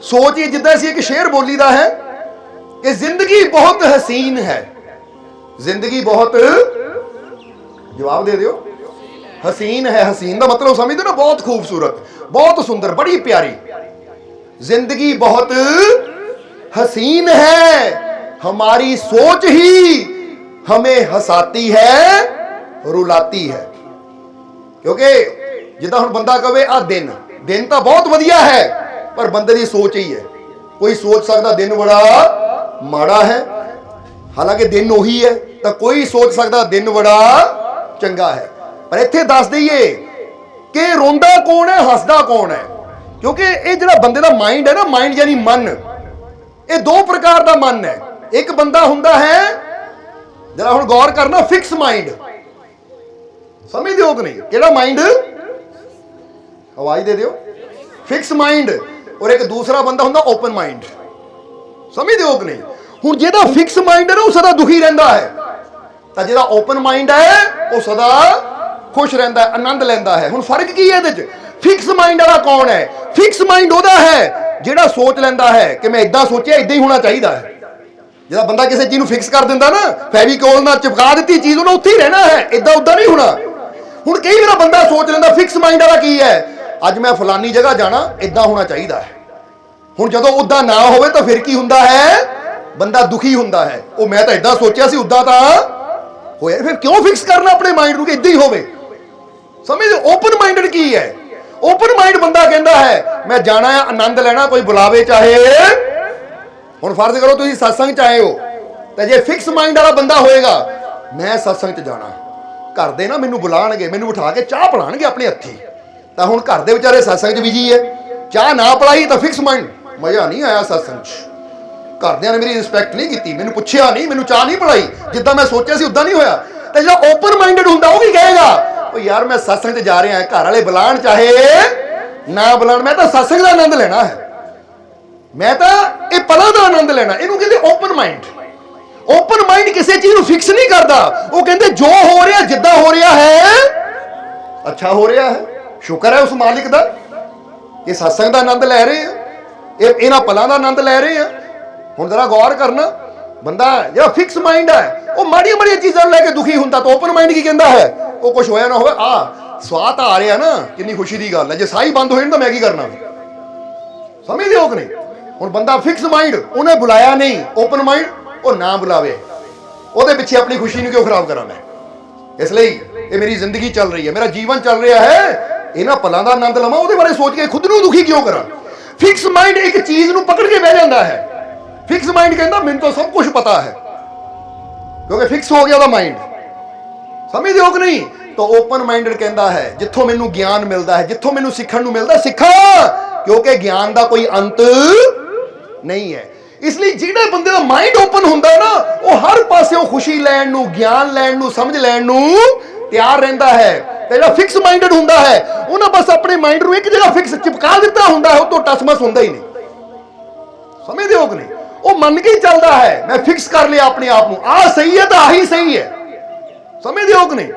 ਸੋਚ ਹੀ, ਜਿੱਦਾਂ ਅਸੀਂ ਇੱਕ ਸ਼ੇਰ ਬੋਲੀ ਦਾ ਹੈ ਕਿ ਜ਼ਿੰਦਗੀ ਬਹੁਤ ਹਸੀਨ ਹੈ, ਜ਼ਿੰਦਗੀ ਬਹੁਤ, ਜਵਾਬ ਦੇ ਦਿਓ, हसीन है। हसीन का मतलब समझते ना, बहुत खूबसूरत, बहुत सुंदर, बड़ी प्यारी। जिंदगी बहुत हसीन है, हमारी सोच ही हमें हसाती है, रुलाती है। क्योंकि जिदा हुण बंदा कहे आ दिन दिन तो बहुत वधिया है, पर बंदे की सोच ही है। कोई सोच सकता दिन बड़ा माड़ा है, हालांकि दिन उही है, तो कोई सोच सकता दिन बड़ा चंगा है। पर इत्थे दस दईए कि रोंदा कौन है, हसदा कौन है। क्योंकि ये जिहड़ा बंदे दा माइंड है ना, माइंड यानी मन, ये दो प्रकार का मन है। एक बंदा हुंदा है, जरा हुण गौर करना, फिक्स माइंड, समझ दिओ कि नहीं, केड़ा माइंड, आवाज दे दिओ, फिक्स माइंड। और एक दूसरा बंदा हुंदा ओपन माइंड, समझ दिओ कि नहीं। हुण जेदा फिक्स माइंड है ना, वो सदा दुखी रहिंदा है, तां जेदा ओपन माइंड है वो सदा खुश रहिंदा है, आनंद लैंदा है। हुण फर्क की है इहदे च? फिक्स माइंड वाला कौन है? फिक्स माइंड ओहदा है जिहड़ा सोच लैंदा है कि मैं इदां सोचिया इदां ही होना चाहिए है। जिहड़ा बंदा किसी चीज़ नूं फिक्स कर दिंदा ना, फैविकोल नाल चिपका दित्ती चीज़, उन्हें उत्थे ही रहना है, इदां उदां नहीं होना। हुण कई बार बंदा सोच लैंदा, फिक्स माइंड वाला की है, अज मैं फलानी जगह जाना, इदां होना चाहिए है। हुण जदों उदां ना होवे तो फिर की हुंदा है, बंदा दुखी हुंदा है। वो मैं तां इदां सोचिया सी, उदां तां होया। फिर क्यों फिक्स करना अपने माइंड नूं कि इदां ही होवे? समझ। ओपन माइंडेड की है? ओपन माइंड बंदा कहता है मैं जाना है, आनंद लेना, कोई बुलावे चाहे। हुण फर्ज करो तुसीं सत्संग च आए हो, तो जे फिक्स माइंड वाला बंदा होएगा, मैं सत्संग च जाना, घर दे ना मैनूं बुलाणगे, मैनूं उठा के चाह पिलाणगे अपने हत्थी, तो हुण घर दे विचारे सत्संग च बिजी है, चाह ना पिलाई तो फिक्स माइंड, मज़ा नहीं आया सत्संग च, घरदियां ने मेरी रिस्पैक्ट नहीं की, मैनूं पुछया नहीं, मैनूं चाह नहीं पिलाई, जिद्दां मैं सोचिया सी उदां नहीं होया। तो जो ओपन माइंडेड हुंदा वो की कहेगा, यार मैं सत्संग जा रहा है, घर वाले बुलाण चाहे ना बुलाण, मैं तो सत्संग का आनंद लेना है, मैं तो ये पलों का आनंद लेना। इहनूं कहंदे ओपन माइंड। ओपन माइंड किसी चीज़ नूं फिक्स नहीं करता, वो कहंदे जो हो रहा जिद्दां हो रहा है अच्छा हो रहा है, शुक्र है उस मालिक का, ये सत्संग का आनंद लै रहे हैं, इन्हां पलों का आनंद लै रहे हैं। हुण जरा गौर करना, बंदा जो फिक्स माइंड है वो माड़ियां माड़ियां चीज़ां लैके दुखी हुंदा, तो ओपन माइंड की कहता है वो कुछ होया ना होवे, स्वाद आ रहा ना, कितनी खुशी की गल है, जे साही बंद होए तो मैं की करना, समझ दिओ कि नहीं। हुण बंदा फिक्स माइंड, उन्हें बुलाया नहीं, ओपन माइंड वो ना बुलावे, ਉਹਦੇ ਪਿੱਛੇ अपनी खुशी ਨੂੰ क्यों खराब करा मैं, इसलिए ये मेरी जिंदगी चल रही है, मेरा जीवन चल रहा है, इन्हां पलां दा आनंद लवां, ਉਹਦੇ बारे सोच के खुद ਨੂੰ दुखी क्यों करा। फिक्स माइंड एक चीज़ ਨੂੰ पकड़ के बह जाता है, फिक्स माइंड कहता मैनूं तो सब कुछ पता है, क्योंकि फिक्स हो गया ਉਹਦਾ माइंड, समझ दिओ कि नहीं। तो ओपन माइंडेड कहता है जिथों मैनूं ज्ञान मिलता है, जिथों मैनूं सीखण नूं मिलता, सिखा, क्योंकि ज्ञान का कोई अंत नहीं है। इसलिए जिहड़े बंदे दा माइंड ओपन हुंदा ना, वो हर पासों खुशी लैण नूं, ज्ञान लैण नूं, समझ लैण नूं तैयार रहिंदा है। ते जिहड़ा फिक्स माइंडेड हुंदा है, उन्हां बस अपने माइंड नूं एक जगह फिक्स चिपका दित्ता हुंदा है, उतों टसमस हुंदा ही नहीं, समझ दिओ कि नहीं। वो मन के ही चलता है, मैं फिक्स कर लिया अपने आप नूं, आ सही है तो आही सही है, समझ दिओ कि नहीं।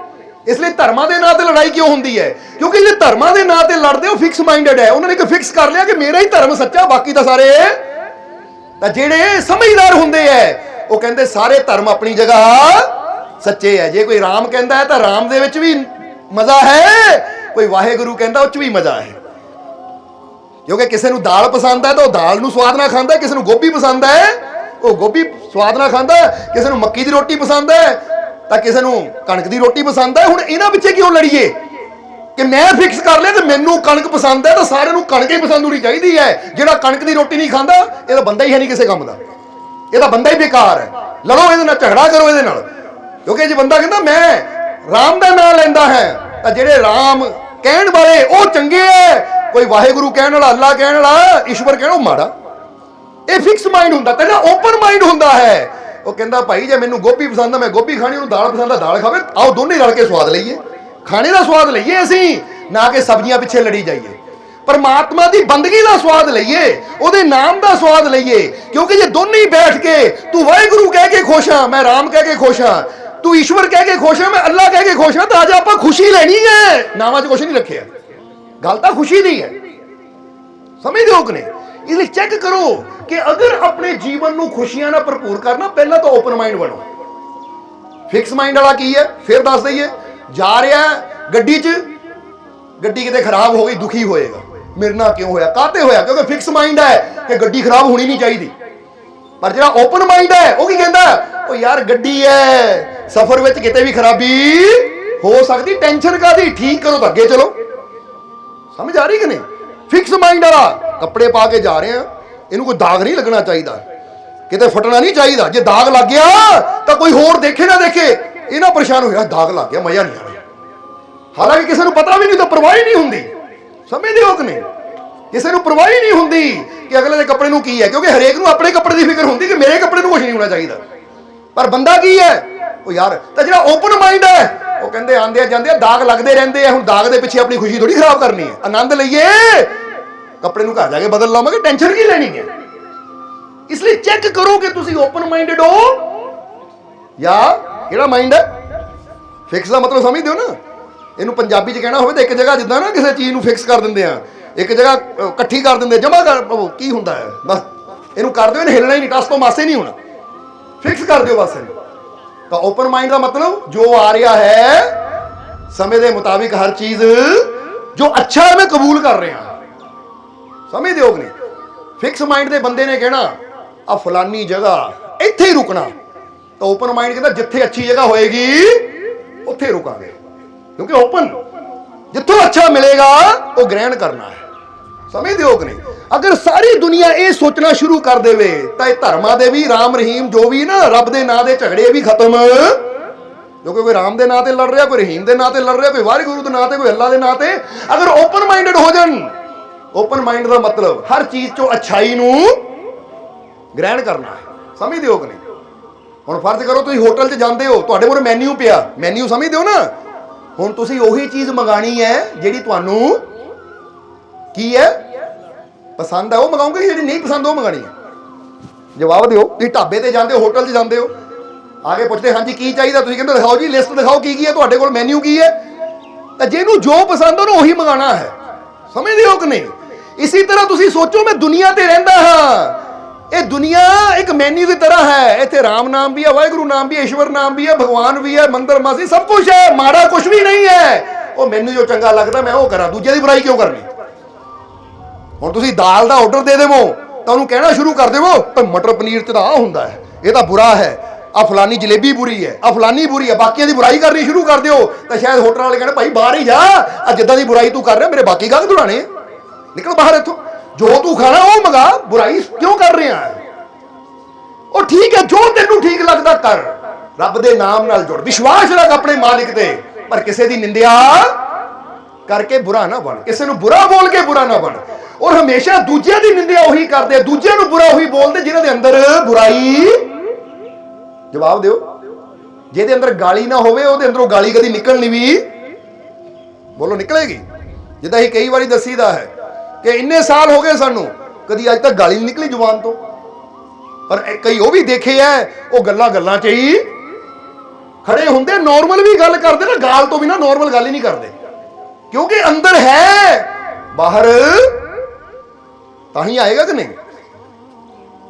इसलिए धर्मां दे नां ते लड़ाई क्यों हुंदी है, क्योंकि जे धर्मां दे नां ते लड़दे हो फिक्स माइंडेड है, उन्होंने एक फिक्स कर लिया कि मेरा ही धर्म सच्चा, बाकी तो सारे, तो जेड़े समझदार हुंदे है वो कहंदे सारे धर्म अपनी जगह सच्चे है। जे कोई राम कहता है तो राम दे विच भी मजा है, कोई वाहेगुरु कहता उस भी मजा है, क्योंकि किसी को दाल पसंद है तो दाल नूं स्वाद ना खांदा, किसी को गोभी पसंद है वो गोभी स्वाद ना खांदा, किसी को मक्की की रोटी पसंद है तो किसी को कणक की रोटी पसंद है। हुण इन्हां पिछे क्यों लड़ीए कि मैं फिक्स कर लिया कि मैनू कणक पसंद है तो सारे नूं कणक ही पसंद होनी चाहिए है, जिहड़ा कणक की रोटी नहीं खाता ये बंदा ही है नहीं किसी काम का, ये बंदा ही बेकार है। लड़ो ये झगड़ा करो ये, क्योंकि जो बंदा कहता मैं राम का नाम लैंदा है तो जेडे राम कहण वाले वो चंगे है, कोई वाहेगुरु कहण वाला, अल्लाह कहण वाला, ईश्वर कहण वो माड़ा। ये फिक्स माइंड हुंदा। ते ओपन माइंड हुंदा है, वो कहता भाई जे मैनू गोभी पसंद है मैं गोभी खानी, उन्होंने दाल पसंद है दाल खावे, आओ दोनों रल के स्वाद लईए, खाने का स्वाद लईए असीं, ना कि सब्जियां पिछे लड़ी जाइए। परमात्मा की बंदगी का स्वाद लईए, ਉਹਦੇ नाम का स्वाद लईए, क्योंकि जे दोनों ही बैठ के तू वाहेगुरु कह के खुश हाँ, मैं राम कह के खुश हाँ, तू ईश्वर कह के खुश हाँ, मैं अल्लाह कह के खुश हाँ, तो अज आप खुशी लेनी है, नावां च कुछ नहीं रखे, गल तो खुशी दी है, समझ दो कि नहीं। इसलिए चेक करो कि अगर अपने जीवन को खुशियां ना भरपूर करना, पहला तो ओपन माइंड बनो। फिक्स माइंड वाला की है फिर दस दईए, जा रहा है गड्डी च, गड्डी किते खराब हो गई दुखी होएगा, मेरे नाल क्यों होया, काते होया, क्योंकि फिक्स माइंड है कि गड्डी खराब होनी नहीं चाहिए। पर जो ओपन माइंड है वो की कहता है, ओ यार गड्डी है, सफर में किते भी खराबी हो सकती, टेंशन का दी, ठीक करो तो अगे चलो, समझ आ रही कि नहीं। फिक्स माइंड वाला कपड़े पा के जा रहे हैं, इनू कोई दाग नहीं लगना चाहिए, किते फटना नहीं चाहिए, जे दाग लग गया तो कोई होर देखे ना देखे इन्हें परेशान हो गया, दाग लग गया मजा नहीं आ रहा, हालांकि किसी को पता भी नहीं तो परवाह ही नहीं होंगी, समझ दिओ कि नहीं। ਕਿਸੇ ਨੂੰ ਪਰਵਾਹ ਹੀ ਨਹੀਂ ਹੁੰਦੀ ਕਿ ਅਗਲੇ ਦੇ ਕੱਪੜੇ ਨੂੰ ਕੀ ਹੈ, ਕਿਉਂਕਿ ਹਰੇਕ ਨੂੰ ਆਪਣੇ ਕੱਪੜੇ ਦੀ ਫਿਕਰ ਹੁੰਦੀ ਕਿ ਮੇਰੇ ਕੱਪੜੇ ਨੂੰ ਕੁਝ ਨਹੀਂ ਹੋਣਾ ਚਾਹੀਦਾ। ਪਰ ਬੰਦਾ ਕੀ ਹੈ, ਉਹ ਯਾਰ ਤਾਂ ਜਿਹੜਾ ਓਪਨ ਮਾਈਂਡ ਹੈ ਉਹ ਕਹਿੰਦੇ ਆਂਦੇ ਜਾਂਦੇ ਆ ਦਾਗ ਲੱਗਦੇ ਰਹਿੰਦੇ ਆ, ਹੁਣ ਦਾਗ ਦੇ ਪਿੱਛੇ ਆਪਣੀ ਖੁਸ਼ੀ ਥੋੜੀ ਖਰਾਬ ਕਰਨੀ ਹੈ। ਆਨੰਦ ਲਈਏ, ਕੱਪੜੇ ਨੂੰ ਘਰ ਜਾ ਕੇ ਬਦਲ ਲਾਵਾਂਗੇ, ਟੈਨਸ਼ਨ ਕੀ ਲੈਣੀ ਹੈ। ਇਸ ਲਈ ਚੈੱਕ ਕਰੋ ਕਿ ਤੁਸੀਂ ਓਪਨ ਮਾਈਂਡਡ ਹੋ ਜਾਂ ਕਿਹੜਾ ਮਾਈਂਡ ਹੈ। ਫਿਕਸ ਦਾ ਮਤਲਬ ਸਮਝਦੇ ਹੋ ਨਾ, ਇਹਨੂੰ ਪੰਜਾਬੀ 'ਚ ਕਹਿਣਾ ਹੋਵੇ ਤਾਂ ਇੱਕ ਜਗ੍ਹਾ ਜਿੱਦਾਂ ਨਾ ਕਿਸੇ ਚੀਜ਼ ਨੂੰ ਫਿਕਸ ਕਰ ਦਿੰਦੇ ਆ, ਇੱਕ ਜਗ੍ਹਾ ਇਕੱਠੀ ਕਰ ਦਿੰਦੇ, ਜਮਾ ਕਰ ਕੀ ਹੁੰਦਾ ਹੈ, ਬਸ ਇਹਨੂੰ ਕਰ ਦਿਓ, ਇਹਨੇ ਹਿੱਲਣਾ ਹੀ ਨਹੀਂ, ਟਸ ਤੋਂ ਮਾਸੇ ਨਹੀਂ ਹੋਣਾ, ਫਿਕਸ ਕਰ ਦਿਓ ਬਸ ਇਹਨੂੰ। ਤਾਂ ਓਪਨ ਮਾਈਂਡ ਦਾ ਮਤਲਬ ਜੋ ਆ ਰਿਹਾ ਹੈ ਸਮੇਂ ਦੇ ਮੁਤਾਬਿਕ ਹਰ ਚੀਜ਼ ਜੋ ਅੱਛਾ ਹੈ ਮੈਂ ਕਬੂਲ ਕਰ ਰਿਹਾ, ਸਮਝਦੇ ਹੋ ਕਿ ਨਹੀਂ। ਫਿਕਸ ਮਾਈਂਡ ਦੇ ਬੰਦੇ ਨੇ ਕਹਿਣਾ ਆ ਫਲਾਨੀ ਜਗ੍ਹਾ ਇੱਥੇ ਹੀ ਰੁਕਣਾ, ਤਾਂ ਓਪਨ ਮਾਈਂਡ ਕਹਿੰਦਾ ਜਿੱਥੇ ਅੱਛੀ ਜਗ੍ਹਾ ਹੋਏਗੀ ਉੱਥੇ ਰੁਕਾਂਗੇ, ਕਿਉਂਕਿ ਓਪਨ ਜਿੱਥੋਂ ਅੱਛਾ ਮਿਲੇਗਾ ਉਹ ਗ੍ਰਹਿਣ ਕਰਨਾ ਹੈ, ਸਮਝਦੇ ਹੋ ਕਿ ਨਹੀਂ। ਅਗਰ ਸਾਰੀ ਦੁਨੀਆ ਇਹ ਸੋਚਣਾ ਸ਼ੁਰੂ ਕਰ ਦੇਵੇ ਤਾਂ ਇਹ ਧਰਮਾਂ ਦੇ ਵੀ ਰਾਮ ਰਹੀਮ ਜੋ ਵੀ ਨਾ ਰੱਬ ਦੇ ਨਾਂ ਦੇ ਝਗੜੇ ਵੀ ਖਤਮ, ਕਿਉਂਕਿ ਕੋਈ ਰਾਮ ਦੇ ਨਾਂ ਤੇ ਲੜ ਰਿਹਾ, ਕੋਈ ਰਹੀਮ ਦੇ ਨਾਂ ਤੇ ਲੜ ਰਿਹਾ, ਕੋਈ ਵਾਹਿਗੁਰੂ ਦੇ ਨਾਂ ਤੇ, ਕੋਈ ਅੱਲਾ ਦੇ ਨਾਂ ਤੇ। ਅਗਰ ਓਪਨ ਮਾਈਂਡਡ ਹੋ ਜਾਣ, ਓਪਨ ਮਾਈਂਡ ਦਾ ਮਤਲਬ ਹਰ ਚੀਜ਼ ਚੋਂ ਅੱਛਾਈ ਨੂੰ ਗ੍ਰਹਿਣ ਕਰਨਾ ਹੈ, ਸਮਝਦੇ ਹੋ ਕਿ ਨਹੀਂ। ਹੁਣ ਫਰਜ਼ ਕਰੋ ਤੁਸੀਂ ਹੋਟਲ 'ਚ ਜਾਂਦੇ ਹੋ, ਤੁਹਾਡੇ ਕੋਲ ਮੈਨਿਊ ਪਿਆ, ਮੈਨਿਊ ਸਮਝਦੇ ਹੋ ਨਾ, ਹੁਣ ਤੁਸੀਂ ਉਹੀ ਚੀਜ਼ ਮੰਗਾਣੀ ਹੈ ਜਿਹੜੀ ਤੁਹਾਨੂੰ ਕੀ ਹੈ ਪਸੰਦ ਹੈ ਉਹ ਮੰਗਾਓਗੇ, ਜਿਹੜੀ ਨਹੀਂ ਪਸੰਦ ਉਹ ਮੰਗਾਣੀ ਹੈ। ਜਵਾਬ ਦਿਓ। ਤੁਸੀਂ ਢਾਬੇ ਤੇ ਜਾਂਦੇ ਹੋ, ਹੋਟਲ 'ਚ ਜਾਂਦੇ ਹੋ, ਆ ਕੇ ਪੁੱਛਦੇ ਹਾਂਜੀ ਕੀ ਚਾਹੀਦਾ, ਤੁਸੀਂ ਕਹਿੰਦੇ ਦਿਖਾਓ ਜੀ ਲਿਸਟ ਦਿਖਾਓ ਕੀ ਹੈ ਤੁਹਾਡੇ ਕੋਲ, ਮੈਨਿਊ ਕੀ ਹੈ। ਤਾਂ ਜਿਹਨੂੰ ਜੋ ਪਸੰਦ ਉਹਨੂੰ ਉਹੀ ਮੰਗਾਣਾ ਹੈ, ਸਮਝਦੇ ਹੋ ਕਿ ਨਹੀਂ। ਇਸੇ ਤਰ੍ਹਾਂ ਤੁਸੀਂ ਸੋਚੋ ਮੈਂ ਦੁਨੀਆ ਤੇ ਰਹਿੰਦਾ ਹਾਂ, ਇਹ ਦੁਨੀਆ ਇੱਕ ਮੈਨਿਊ ਦੀ ਤਰ੍ਹਾਂ ਹੈ, ਇੱਥੇ ਰਾਮ ਨਾਮ ਵੀ ਹੈ, ਵਾਹਿਗੁਰੂ ਨਾਮ ਵੀ ਹੈ, ਈਸ਼ਵਰ ਨਾਮ ਵੀ ਹੈ, ਭਗਵਾਨ ਵੀ ਹੈ, ਮੰਦਰ ਮਸਜਿਦ ਸਭ ਕੁਝ ਹੈ, ਮਾੜਾ ਕੁਝ ਵੀ ਨਹੀਂ ਹੈ। ਉਹ ਮੈਨੂੰ ਜੋ ਚੰਗਾ ਲੱਗਦਾ ਮੈਂ ਉਹ ਕਰਾਂ, ਦੂਜੇ ਦੀ ਬੁਰਾਈ ਕਿਉਂ ਕਰਨੀ। ਹੁਣ ਤੁਸੀਂ ਦਾਲ ਦਾ ਆਰਡਰ ਦੇ ਦੇਵੋ ਤਾਂ ਉਹਨੂੰ ਕਹਿਣਾ ਸ਼ੁਰੂ ਕਰ ਦੇਵੋ ਤਾਂ ਮਟਰ ਪਨੀਰ ਤੇ ਤਾਂ ਆਹ ਹੁੰਦਾ ਹੈ, ਇਹ ਤਾਂ ਬੁਰਾ ਹੈ, ਆ ਫਲਾਨੀ ਜਲੇਬੀ ਬੁਰੀ ਹੈ, ਆ ਫਲਾਨੀ ਬੁਰੀ ਹੈ, ਬਾਕੀਆਂ ਦੀ ਬੁਰਾਈ ਕਰਨੀ ਸ਼ੁਰੂ ਕਰ ਦਿਓ ਤਾਂ ਸ਼ਾਇਦ ਹੋਟਲ ਵਾਲੇ ਕਹਿਣ ਭਾਈ ਬਾਹਰ ਹੀ ਜਾ, ਆ ਜਿੱਦਾਂ ਦੀ ਬੁਰਾਈ ਤੂੰ ਕਰ ਰਿਹਾ ਮੇਰੇ ਬਾਕੀ ਗਾਹਕ ਦੌੜਾਣੇ, ਨਿਕਲ ਬਾਹਰ ਇੱਥੋਂ, ਜੋ ਤੂੰ ਖਾਣਾ ਉਹ ਮੰਗਾ, ਬੁਰਾਈ ਕਿਉਂ ਕਰ ਰਿਹਾ ਹੈ। ਉਹ ਠੀਕ ਹੈ, ਜੋ ਤੈਨੂੰ ਠੀਕ ਲੱਗਦਾ ਕਰ, ਰੱਬ ਦੇ ਨਾਮ ਨਾਲ ਜੁੜ, ਵਿਸ਼ਵਾਸ ਰੱਖ ਆਪਣੇ ਮਾਲਿਕ ਤੇ, ਪਰ ਕਿਸੇ ਦੀ ਨਿੰਦਿਆ ਕਰਕੇ ਬੁਰਾ ਨਾ ਬਣ, ਕਿਸੇ ਨੂੰ ਬੁਰਾ ਬੋਲ ਕੇ ਬੁਰਾ ਨਾ ਬਣ। ਔਰ ਹਮੇਸ਼ਾ ਦੂਜਿਆਂ ਦੀ ਨਿੰਦਿਆ ਉਹੀ ਕਰਦੇ, ਦੂਜਿਆਂ ਨੂੰ ਬੁਰਾ ਉਹੀ ਬੋਲਦੇ ਜਿਨ੍ਹਾਂ ਦੇ ਅੰਦਰ ਬੁਰਾਈ। ਜਵਾਬ ਦਿਓ। ਜਿਹਦੇ ਅੰਦਰ ਗਾਲੀ ਨਾ ਹੋਵੇ ਉਹਦੇ ਅੰਦਰੋਂ ਗਾਲੀ ਕਦੀ ਨਿਕਲਣੀ ਵੀ, ਬੋਲੋ ਨਿਕਲੇਗੀ। ਜਿੱਦਾਂ ਹੀ ਕਈ ਵਾਰੀ ਦੱਸੀਦਾ ਹੈ ਕਿ ਇੰਨੇ ਸਾਲ ਹੋ ਗਏ ਸਾਨੂੰ ਕਦੀ ਅੱਜ ਤੱਕ ਗਾਲੀ ਨਹੀਂ ਨਿਕਲੀ ਜ਼ੁਬਾਨ ਤੋਂ, ਪਰ ਕਈ ਉਹ ਵੀ ਦੇਖੇ ਐ ਉਹ ਗੱਲਾਂ ਗੱਲਾਂ 'ਚ ਹੀ ਖੜੇ ਹੁੰਦੇ, ਨੋਰਮਲ ਵੀ ਗੱਲ ਕਰਦੇ ਨਾ, ਗਾਲ ਤੋਂ ਬਿਨਾਂ ਨੋਰਮਲ ਗੱਲ ਹੀ ਨਹੀਂ ਕਰਦੇ, ਕਿਉਂਕਿ ਅੰਦਰ ਹੈ, ਬਾਹਰ ਤਾਂ ਹੀ ਆਏਗਾ ਕਿ ਨਹੀਂ।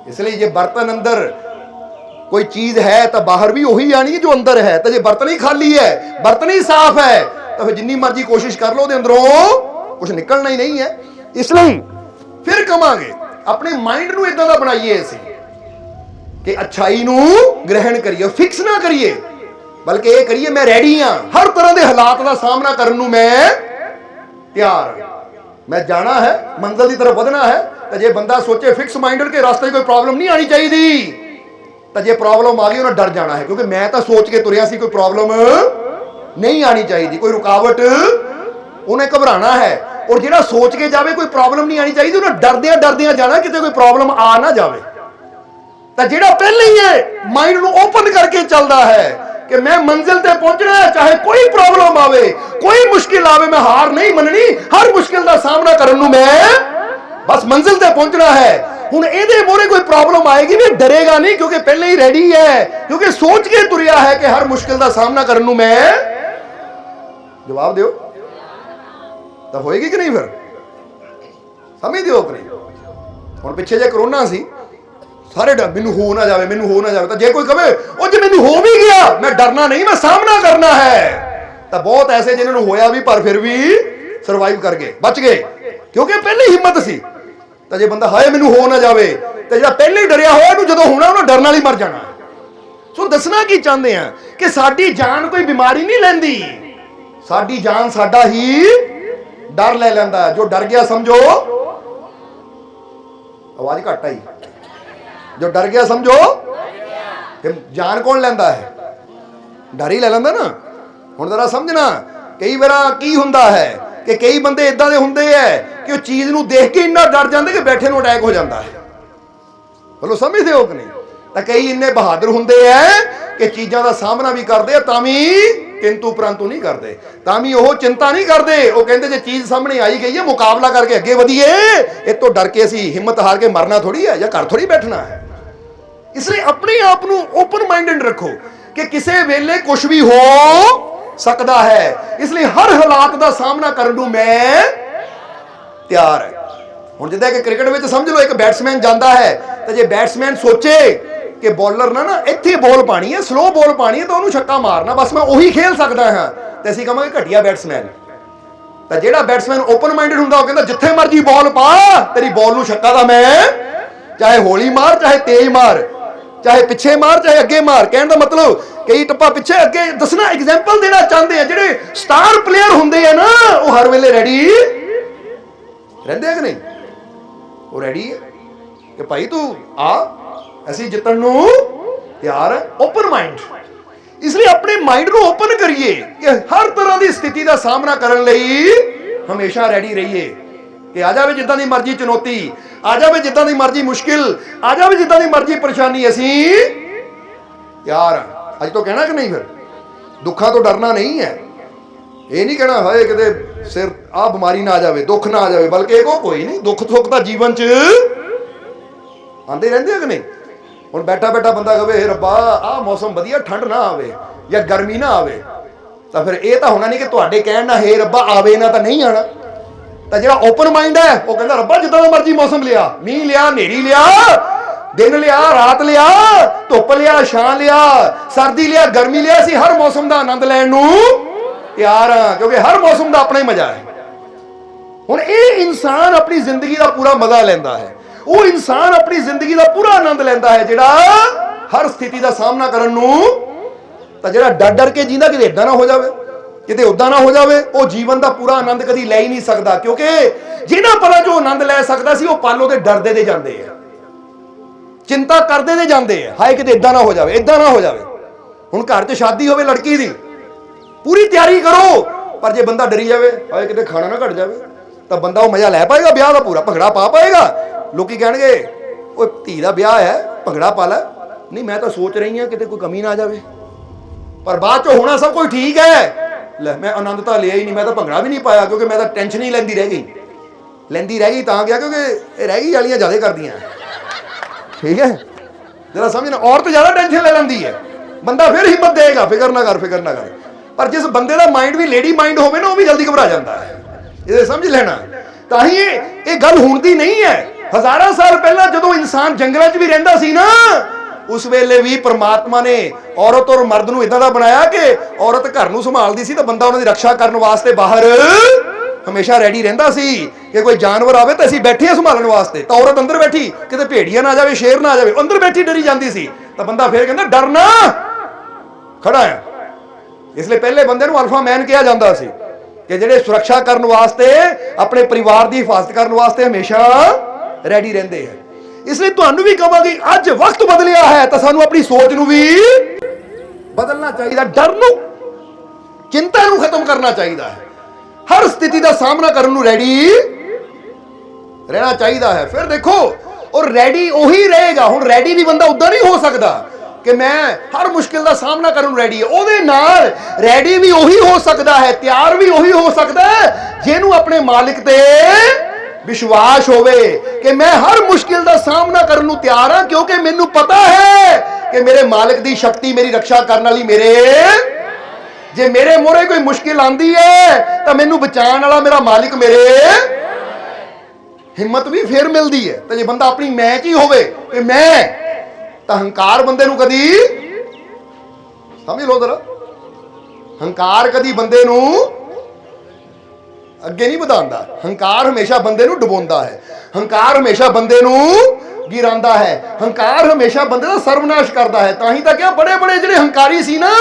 ਇਸ ਲਈ ਜੇ ਬਰਤਨ ਅੰਦਰ ਕੋਈ ਚੀਜ਼ ਹੈ ਤਾਂ ਬਾਹਰ ਵੀ ਉਹੀ ਆਣੀ ਹੈ ਜੋ ਅੰਦਰ ਹੈ, ਤਾਂ ਜੇ ਬਰਤਨ ਹੀ ਖਾਲੀ ਹੈ, ਬਰਤਨ ਹੀ ਸਾਫ਼ ਹੈ, ਤਾਂ ਫਿਰ ਜਿੰਨੀ ਮਰਜ਼ੀ ਕੋਸ਼ਿਸ਼ ਕਰ ਲਓ ਉਹਦੇ ਅੰਦਰੋਂ ਕੁਝ ਨਿਕਲਣਾ ਹੀ ਨਹੀਂ ਹੈ। ਇਸ ਲਈ ਫਿਰ ਕਵਾਂਗੇ ਆਪਣੇ ਮਾਈਂਡ ਨੂੰ ਇਦਾਂ ਦਾ ਬਣਾਈਏ ਅਸੀਂ ਕਿ ਅੱਛਾਈ ਨੂੰ ਗ੍ਰਹਿਣ ਕਰੀਏ, ਫਿਕਸ ਨਾ ਕਰੀਏ, ਬਲਕਿ ਇਹ ਕਰੀਏ ਮੈਂ ਰੈਡੀ ਹਾਂ, ਹਰ ਤਰ੍ਹਾਂ ਦੇ ਹਾਲਾਤ ਦਾ ਸਾਹਮਣਾ ਕਰਨ ਨੂੰ ਮੈਂ ਤਿਆਰ ਹਾਂ, ਮੈਂ ਜਾਣਾ ਹੈ, ਮੰਜ਼ਿਲ ਦੀ ਤਰਫ ਵਧਣਾ ਹੈ। ਤਾਂ ਜੇ ਬੰਦਾ ਸੋਚੇ ਫਿਕਸ ਮਾਈਂਡਡ ਕਿ ਰਸਤੇ 'ਚ ਕੋਈ ਪ੍ਰੋਬਲਮ ਨਹੀਂ ਆਣੀ ਚਾਹੀਦੀ, ਤਾਂ ਜੇ ਪ੍ਰੋਬਲਮ ਆ ਗਈ ਉਹਨਾਂ ਡਰ ਜਾਣਾ ਹੈ, ਕਿਉਂਕਿ ਮੈਂ ਤਾਂ ਸੋਚ ਕੇ ਤੁਰਿਆ ਸੀ ਕੋਈ ਪ੍ਰੋਬਲਮ ਨਹੀਂ ਆਣੀ ਚਾਹੀਦੀ, ਕੋਈ ਰੁਕਾਵਟ ਉਹਨੇ ਘਬਰਾਣਾ ਹੈ। ਔਰ ਜਿਹੜਾ ਸੋਚ ਕੇ ਜਾਵੇ ਕੋਈ ਪ੍ਰੋਬਲਮ ਨਹੀਂ ਆਣੀ ਚਾਹੀਦੀ, ਉਹਨਾਂ ਡਰਦਿਆਂ ਡਰਦਿਆਂ ਜਾਣਾ ਕਿਤੇ ਕੋਈ ਪ੍ਰੋਬਲਮ ਆ ਨਾ ਜਾਵੇ। ਤਾਂ ਜਿਹੜਾ ਪਹਿਲਾਂ ਹੀ ਹੈ ਮਾਈਂਡ ਨੂੰ ਓਪਨ ਕਰਕੇ ਚੱਲਦਾ ਹੈ ਕਿ ਮੈਂ ਮੰਜ਼ਿਲ ਤੇ ਪਹੁੰਚਣਾ ਹੈ, ਚਾਹੇ ਕੋਈ ਪ੍ਰੋਬਲਮ ਆਵੇ, ਕੋਈ ਮੁਸ਼ਕਿਲ ਆਵੇ, ਮੈਂ ਹਾਰ ਨਹੀਂ ਮੰਨਣੀ, ਹਰ ਮੁਸ਼ਕਿਲ ਦਾ ਸਾਹਮਣਾ ਕਰਨ ਨੂੰ ਮੈਂ ਬਸ ਮੰਜ਼ਿਲ ਤੇ ਪਹੁੰਚਣਾ ਹੈ। ਹੁਣ ਇਹਦੇ ਮੋਰੇ ਕੋਈ ਪ੍ਰੋਬਲਮ ਆਏਗੀ ਵੀ ਡਰੇਗਾ ਨਹੀਂ, ਕਿਉਂਕਿ ਪਹਿਲਾਂ ਹੀ ਰੈਡੀ ਹੈ, ਕਿਉਂਕਿ ਸੋਚ ਕੇ ਤੁਰਿਆ ਹੈ ਕਿ ਹਰ ਮੁਸ਼ਕਿਲ ਦਾ ਸਾਹਮਣਾ ਕਰਨ ਨੂੰ ਮੈਂ। ਜਵਾਬ ਦਿਓ। ਤਾਂ ਹੋਏਗੀ ਕਿ ਨਹੀਂ ਫਿਰ, ਸਮਝਦੇ ਹੋ ਕਿ ਨਹੀਂ। ਹੁਣ ਪਿੱਛੇ ਜੇ ਕਰੋਨਾ ਸੀ, ਸਾਰੇ ਡਰ ਮੈਨੂੰ ਹੋ ਨਾ ਜਾਵੇ, ਮੈਨੂੰ ਹੋ ਨਾ ਜਾਵੇ, ਤਾਂ ਜੇ ਕੋਈ ਕਹੇ ਉਹ ਜੇ ਮੈਨੂੰ ਹੋ ਵੀ ਗਿਆ ਮੈਂ ਡਰਨਾ ਨਹੀਂ, ਮੈਂ ਸਾਹਮਣਾ ਕਰਨਾ ਹੈ, ਤਾਂ ਬਹੁਤ ਐਸੇ ਜਿਨ੍ਹਾਂ ਨੂੰ ਹੋਇਆ ਵੀ ਪਰ ਫਿਰ ਵੀ ਸਰਵਾਈਵ ਕਰ ਗਏ, ਬਚ ਗਏ, ਕਿਉਂਕਿ ਪਹਿਲੀ ਹਿੰਮਤ ਸੀ। ਤਾਂ ਜੇ ਬੰਦਾ ਹਾਏ ਮੈਨੂੰ ਹੋ ਨਾ ਜਾਵੇ, ਤੇ ਜਿਹੜਾ ਪਹਿਲੇ ਹੀ ਡਰਿਆ ਹੋਇਆ ਉਹਨੂੰ ਜਦੋਂ ਹੋਣਾ ਉਹਨੇ ਡਰਨ ਨਾਲ ਹੀ ਮਰ ਜਾਣਾ। ਸੋ ਦੱਸਣਾ ਕੀ ਚਾਹੁੰਦੇ ਆ ਕਿ ਸਾਡੀ ਜਾਨ ਕੋਈ ਬਿਮਾਰੀ ਨਹੀਂ ਲੈਂਦੀ, ਸਾਡੀ ਜਾਨ ਸਾਡਾ ਹੀ ਡਰ ਲੈ ਲੈਂਦਾ। ਜੋ ਡਰ ਗਿਆ ਸਮਝੋ, ਆਵਾਜ਼ ਘੱਟ ਆਈ, ਜੋ ਡਰ ਗਿਆ ਸਮਝੋ ਕਿ ਜਾਨ ਕੌਣ ਲੈਂਦਾ ਹੈ, ਡਰ ਹੀ ਲੈ ਲੈਂਦਾ ਨਾ। ਹੁਣ ਜ਼ਰਾ ਸਮਝਣਾ, ਕਈ ਵਾਰ ਕੀ ਹੁੰਦਾ ਹੈ कि कई बंदे इदां दे हुंदे है कि वो चीज़ नूं देख के इन्ना डर जाते कि बैठे नूं अटैक हो जाता है। बोलो समझते हो कि नहीं? तो कई इन्ने बहादुर हुंदे है कि चीज़ों का सामना भी करते तां भी किंतु परंतु नहीं करते, तां भी वो चिंता नहीं करते। वो कहते जे चीज़ सामने आई गई है मुकाबला करके अगे वधिए, इस तो डर के असीं हिम्मत हार के मरना थोड़ी है या घर थोड़ी बैठना है। इसलिए अपने आप को ओपन माइंडेड रखो कि किसी वेले कुछ भी हो सकता है, इसलिए हर हालात का सामना करने को मैं तैयार है। हुण जिद्दां कि क्रिकेट में समझ लो एक बैट्समैन जाता है तो जे बैट्समैन सोचे कि बॉलर ना इत्थे बॉल पानी है, स्लो बॉल पानी है तो उन्होंने छक्का मारना, बस मैं उही खेल सकता हाँ, तो असीं कहांगे घटिया बैट्समैन। तो जिहड़ा बैट्समैन ओपन माइंडेड हुंदा वो कहंदा जिथे मर्जी बॉल पा, तेरी बॉल नूं छक्का दा मैं चाहे हौली मार चाहे तेज मार, चाहे पिछे मार चाहे अगे मार। कहने का मतलब कई टप्पा पिछे अगे दसना एग्जाम्पल देना चाहते हैं। जिहड़े स्टार प्लेयर हुंदे है ना वो हर वेले रेडी रहिंदे कि नहीं? वो रेडी है कि भाई तू आ, असीं जितण नूं तैयार है। ओपन माइंड, इसलिए अपने माइंड को ओपन करिए कि हर तरह की स्थिति का सामना करने लई हमेशा रेडी रहिए कि आ जाए जिद्दां दी मर्जी चुनौती, आ जाए जिद्दां दी मर्जी मुश्किल, आ जाए जिद्दां दी मर्जी परेशानी, असीं तैयार हां। अज तो कहना कि नहीं, फिर दुखों तो डरना नहीं है। ये नहीं कहना हाय किते सिर आ बीमारी ना आ जाए, दुख ना आ जाए, बल्कि कोई नहीं, दुख सुख तो जीवन च आते रहते हैं कि नहीं? हुण बैठा बैठा बंदा कहे रब्बा आ मौसम वधिया, ठंड ना आवे या गर्मी ना आवे, तो फिर यह तो होना नहीं कि तुहाडे कहण नाल हे रब्बा आवे ना तो नहीं आना। तो जिहड़ा ओपन माइंड है वो कहता रब्बा जिद्दां दा मर्जी मौसम लिया, मीह लिया, नेरी लिया, दिन लिया, रात लिया, धुप लिया, छां लिया, सर्दी लिया, गर्मी लिया, असीं हर मौसम का आनंद लैण नूं तैयार हाँ, क्योंकि हर मौसम का अपना ही मजा है। हुण ये इंसान अपनी जिंदगी का पूरा मजा लैंदा है, वो इंसान अपनी जिंदगी का पूरा आनंद लैंदा है जिहड़ा हर स्थिति का सामना करन नूं, तां जिहड़ा डर डर के जींदा किते इदां ना हो जावे, किते उदां ना हो जावे, वो जीवन का पूरा आनंद कदी ले ही नहीं सकता। क्योंकि जिन्हां पलां जो आनंद लै सकदा सी वो पल ओहदे डरदे दे जांदे आ, चिंता करदे दे जांदे आ, हाय किते इदां ना हो जावे, इदां ना हो जावे। हुण घर 'च शादी होवे लड़की दी, पूरी तैयारी करो, पर जे बंदा डरी जाए हाय किते खाना ना घट जाए, तो बंदा वो मजा लै पाएगा, ब्याह का पूरा भंगड़ा पा पाएगा? लोग कहणगे वो धी दा ब्याह है भंगड़ा पा लै, नहीं मैं तो सोच रही हाँ किते कोई कमी ना आ जाए, पर बाद चो होना सब कुछ ठीक है। ले मैं आनंद तो लिया ही नहीं, मैं तो भंगड़ा भी नहीं पाया क्योंकि मैं तो टेंशन ही लैंदी रह गई तां गया क्योंकि रह गई वालियां ज़्यादा करदियां, ठीक है जरा समझना। औरत ज़्यादा टेंशन ले लैंदी है, बंदा फिर हिम्मत देगा फिक्र ना कर, फिक्र ना कर। पर जिस बंदे का माइंड भी लेडी माइंड होवे ना वो भी जल्दी घबरा जाता है, ये समझ लेना। तां ही ये गल हुण दी नहीं है, हज़ारां साल पहला जो इंसान जंगलों च भी रहिंदा सी ना, उस वेले भी परमात्मा ने औरत और मर्द नूं इदां दा बनाया कि औरत घर नूं संभालदी सी तो बंदा उन्हां दी रक्षा करने वास्ते बाहर हमेशा रेडी रहिंदा सी कि कोई जानवर आवे तो असीं बैठे संभालण वास्ते, तो औरत अंदर बैठी किते भेड़िया ना आ जाए, शेर ना आ जाए, अंदर बैठी डरी जाती सी, तो बंदा फिर कहंदा डरना खड़ा है। इसलिए पहले बंदे नूं अल्फा मैन कहा जाता सी कि जिहड़े सुरक्षा करने वास्ते अपने परिवार की हिफाजत करने वास्ते हमेशा रेडी रहिंदे हैं। इसलिए तुहानूं भी कहांगे अज वक्त बदलिया है तो सानूं अपनी सोच नूं भी बदलना चाहिए, डर नूं चिंता नूं खत्म करना चाहिए है, हर स्थिति का सामना करने नूं रेडी रहना चाहिए है। फिर देखो और रेडी उही रहेगा। हुण रेडी भी बंदा उदां नहीं हो सकता कि मैं हर मुश्किल का सामना करने रेडी है, उहदे नाल रेडी भी उही हो सकता है, तैयार भी उही हो सकता है जिन्हों अपने मालिक ते विश्वास होवे कि मैं हर मुश्किल का सामना करने तैयार हाँ, क्योंकि मैनू पता है कि मेरे मालिक की शक्ति मेरी रक्षा करने वाली मेरे, जे मेरे मोरे कोई मुश्किल आंदी है तो मैनू बचाने वाला मेरा मालिक मेरे, हिम्मत भी फिर मिलती है। तो जे बंदा अपनी मैं च ही होवे कि मैं, तो हंकार बंदे नू कदी समझ लो जरा, हंकार कदी बंदे नू अगे नहीं बढ़ाता, हंकार हमेशा बंदे नू डुबोंदा है, हंकार हमेशा बंदे नू गिरांदा है, हंकार हमेशा बंदे का सर्वनाश करता है। ताही तो क्या बड़े बड़े जिहड़े हंकारी सी ना,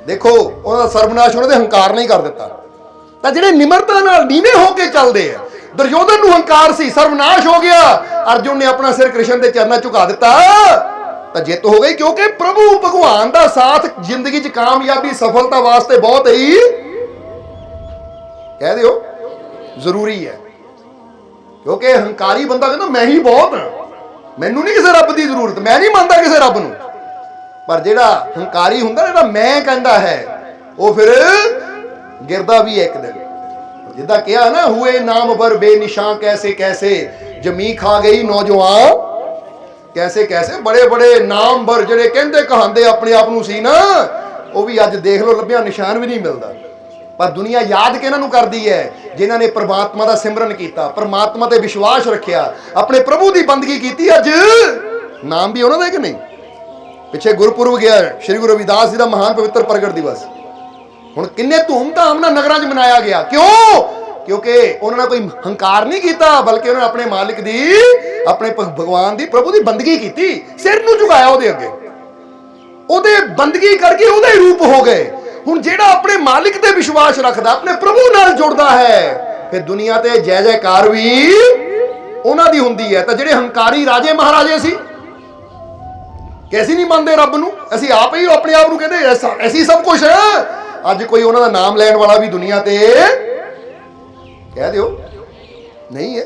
देखो उन्होंने सर्वनाश उन्होंने हंकार नहीं कर दिता। तो जिहड़े निमरता नाल नीवे होके चलते हैं, दुर्योधन नू हंकार सी, सर्वनाश हो गया, अर्जुन ने अपना सिर कृष्ण के चरणों झुका दिता तो जित हो गई, क्योंकि प्रभु भगवान का साथ जिंदगी च कामयाबी सफलता वास्ते बहुत ही कह दिओ जरूरी है, क्योंकि हंकारी बंदा कहता मैं ही बहुत हाँ, मैनू नहीं किसी रब की जरूरत, मैं नहीं मानता किसी रब नूं। पर जिहड़ा हंकारी हुंदा ना, मैं कहता है, वो फिर गिरदा भी एक दिन। जिद्दां कहा ना, हुए नाम बर बेनिशां कैसे कैसे, जमी खा गई नौजवान कैसे कैसे। बड़े बड़े नाम बर जिहड़े कहंदे कहांदे अपने आप नूं सी ना, वो भी अज देख लो लभ्या निशान भी नहीं मिलता। पर दुनिया याद किहनां नूं करदी है, जिन्हां ने परमात्मा दा सिमरन कीता, परमात्मा ते विश्वास रखिया, अपने प्रभु दी बंदगी कीती। अज नाम भी उन्हां दा कि नहीं। पिछे गुरपुरब गया, श्री गुरु रविदास जी का महान पवित्र प्रगट दिवस, हुण किन्ने धूमधाम नाल नगरां च मनाया गया। क्यों? क्योंकि उन्होंने कोई हंकार नहीं किया, बल्कि उन्होंने अपने मालिक दी, अपने भगवान दी, प्रभु दी बंदगी की, सिर नूं झुकाया उहदे अगे, उहदे बंदगी करके उहदे रूप हो गए। हुण जिहड़ा अपने मालिक ते विश्वास रखदा, अपने प्रभु नाल जुड़दा है, फिर दुनिया ते जय जयकार भी उन्हां दी हुंदी है। तां जिहड़े हंकारी राजे महाराजे सी, कैसी नहीं मानते रब नूं, असीं आप ही अपने आप नूं कहंदे ऐसी सब कुछ है। अज कोई उन्हां दा नाम लैण वाला भी दुनिया ते कह दिओ नहीं है,